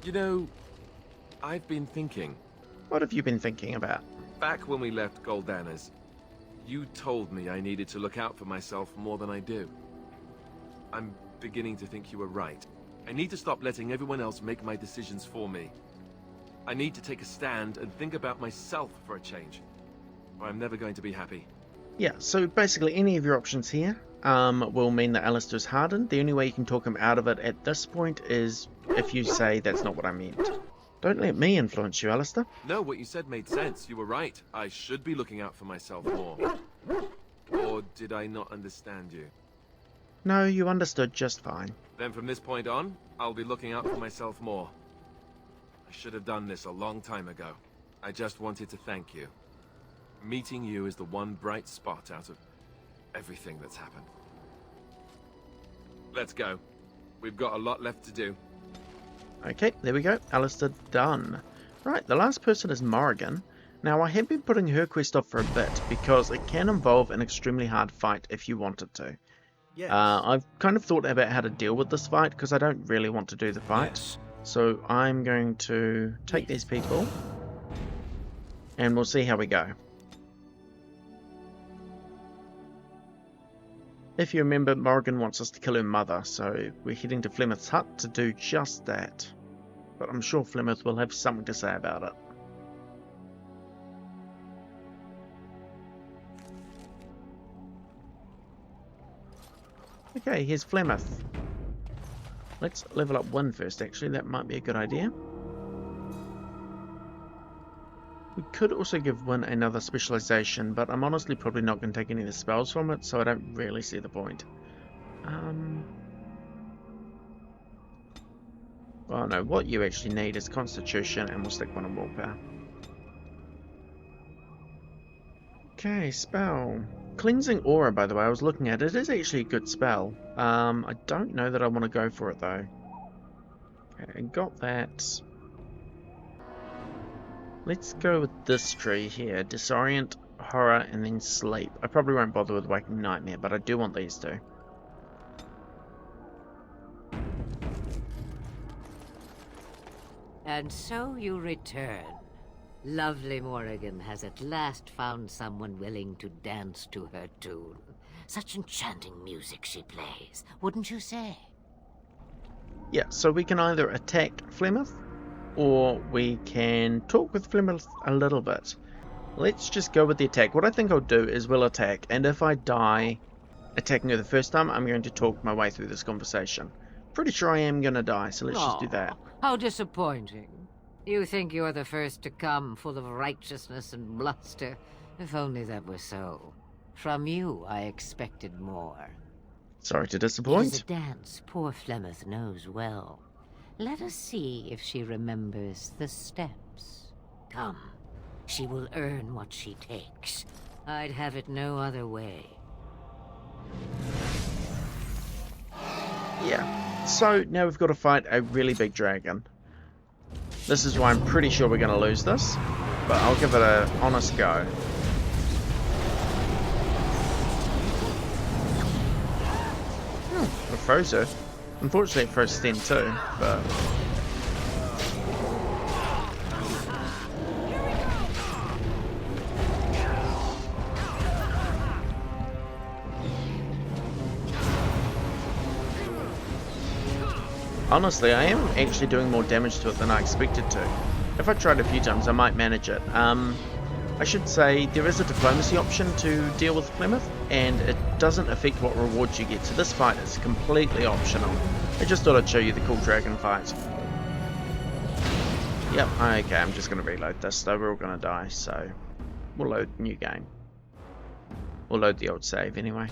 You know, I've been thinking. What have you been thinking about? Back when we left Goldana's, you told me I needed to look out for myself more than I do. I'm beginning to think you were right. I need to stop letting everyone else make my decisions for me. I need to take a stand and think about myself for a change. or I'm never going to be happy. Yeah, so basically any of your options here will mean that Alistair's hardened. The only way you can talk him out of it at this point is if you say that's not what I meant. Don't let me influence you, Alistair. No, what you said made sense. You were right. I should be looking out for myself more. Or did I not understand you? No, you understood just fine. Then from this point on, I'll be looking out for myself more. I should have done this a long time ago. I just wanted to thank you. Meeting you is the one bright spot out of everything that's happened. Let's go. We've got a lot left to do. Okay, there we go. Alistair done. Right, the last person is Morrigan. Now, I have been putting her quest off for a bit because it can involve an extremely hard fight if you want it to. Yes. I've kind of thought about how to deal with this fight because I don't really want to do the fight. Yes. So I'm going to take these people and we'll see how we go. If you remember, Morrigan wants us to kill her mother, so we're heading to Flemeth's hut to do just that. But I'm sure Flemeth will have something to say about it. Okay, here's Flemeth. Let's level up one first, actually. That might be a good idea. We could also give Wynne another specialization, but I'm honestly probably not going to take any of the spells from it, so I don't really see the point. Well, no, what you actually need is Constitution, and we'll stick one on Willpower. Okay, spell. Cleansing Aura, by the way, I was looking at it. It is actually a good spell. I don't know that I want to go for it, though. Okay, I got that. Let's go with this tree here. Disorient, Horror, and then Sleep. I probably won't bother with Waking Nightmare, but I do want these two. And so you return. Lovely Morrigan has at last found someone willing to dance to her tune. Such enchanting music she plays, wouldn't you say? Yeah, so we can either attack Flemeth, or we can talk with Flemeth a little bit. Let's just go with the attack. What I think I'll do is we'll attack, and if I die attacking her the first time, I'm going to talk my way through this conversation. Pretty sure I am going to die, so let's just do that. How disappointing. You think you're the first to come, full of righteousness and bluster. If only that were so. From you, I expected more. Sorry to It disappoint. is a dance poor Flemeth knows well. Let us see if she remembers the steps. Come, she will earn what she takes. I'd have it no other way. Yeah, so now we've got to fight a really big dragon. This is why I'm pretty sure we're going to lose this, but I'll give it an honest go. It froze her. Unfortunately it froze Sten too, but... Honestly, I am actually doing more damage to it than I expected to. If I tried a few times, I might manage it. I should say there is a diplomacy option to deal with Flemeth, and it doesn't affect what rewards you get. So this fight is completely optional. I just thought I'd show you the cool dragon fight. Yep, okay, I'm just going to reload this, though we're all going to die, so we'll load new game. We'll load the old save anyway.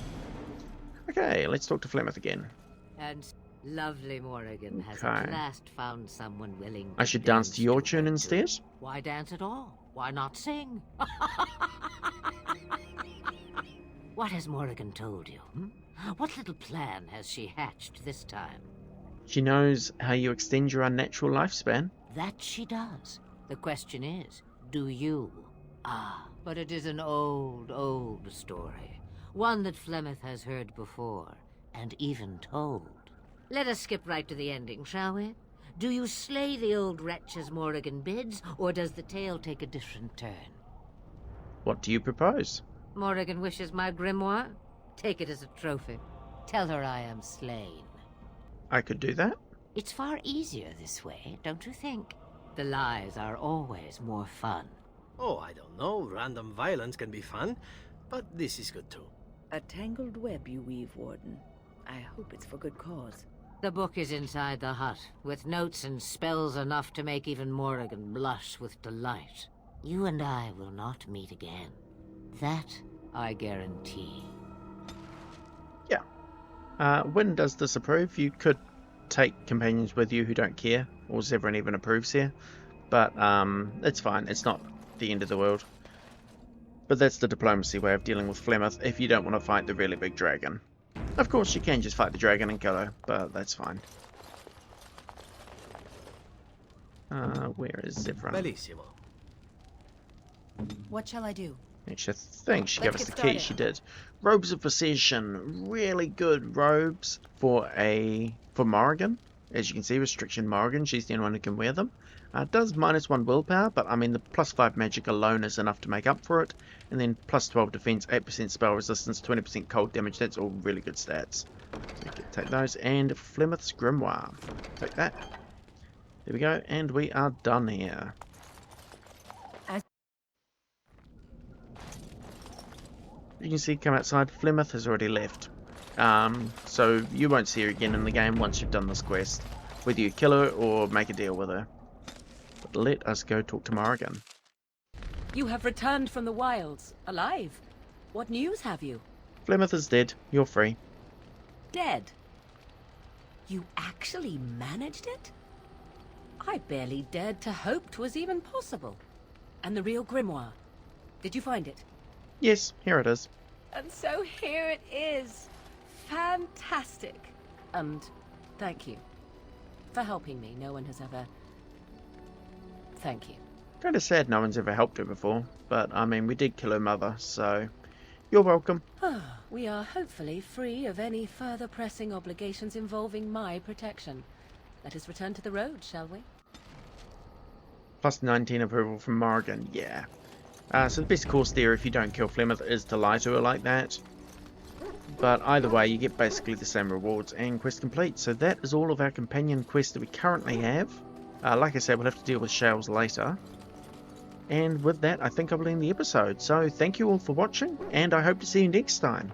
Okay, let's talk to Flemeth again. And lovely Morrigan has Okay. at last found someone willing to I should dance to your tune instead? Why dance at all? Why not sing? What has Morrigan told you? What little plan has she hatched this time? She knows how you extend your unnatural lifespan. That she does. The question is, do you? Ah, but it is an old, old story. One that Flemeth has heard before, and even told. Let us skip right to the ending, shall we? Do you slay the old wretch as Morrigan bids, or does the tale take a different turn? What do you propose? Morrigan wishes my grimoire? Take it as a trophy. Tell her I am slain. I could do that. It's far easier this way, don't you think? The lies are always more fun. Oh, I don't know. Random violence can be fun, but this is good too. A tangled web you weave, Warden. I hope it's for good cause. The book is inside the hut, with notes and spells enough to make even Morrigan blush with delight. You and I will not meet again. That I guarantee. Yeah. Wynne does disapprove. You could take companions with you who don't care, or Zevran even approves here. But it's fine. It's not the end of the world. But that's the diplomacy way of dealing with Flemeth if you don't want to fight the really big dragon. Of course, you can just fight the dragon and kill her, but that's fine. Where is Zevran? Bellissimo. What shall I do? Actually, I think she gave us the key. She did. Robes of Possession. Really good robes for Morrigan. As you can see, restriction Morrigan. She's the only one who can wear them. It does -1 willpower, but I mean the +5 magic alone is enough to make up for it. And then +12 defense, 8% spell resistance, 20% cold damage. That's all really good stats. So you can take those. And Flemeth's Grimoire. Take that. There we go. And we are done here. You can see, come outside, Flemeth has already left. So you won't see her again in the game once you've done this quest, whether you kill her or make a deal with her. But let us go talk to Morrigan. You have returned from the wilds, alive. What news have you? Flemeth is dead. You're free. Dead? You actually managed it? I barely dared to hope 'twas even possible. And the real grimoire? Did you find it? Yes, here it is. And so here it is. Fantastic. And thank you for helping me. No one has ever... Thank you. Kind of sad no one's ever helped her before, but I mean, we did kill her mother, so you're welcome. We are hopefully free of any further pressing obligations involving my protection. Let us return to the road, shall we? +19 approval from Morrigan, yeah. So the best course there, if you don't kill Flemeth, is to lie to her like that. But either way, you get basically the same rewards and quest complete. So that is all of our companion quests that we currently have. Like I said, we'll have to deal with Shales later. And with that, I think I'll end the episode. So thank you all for watching, and I hope to see you next time.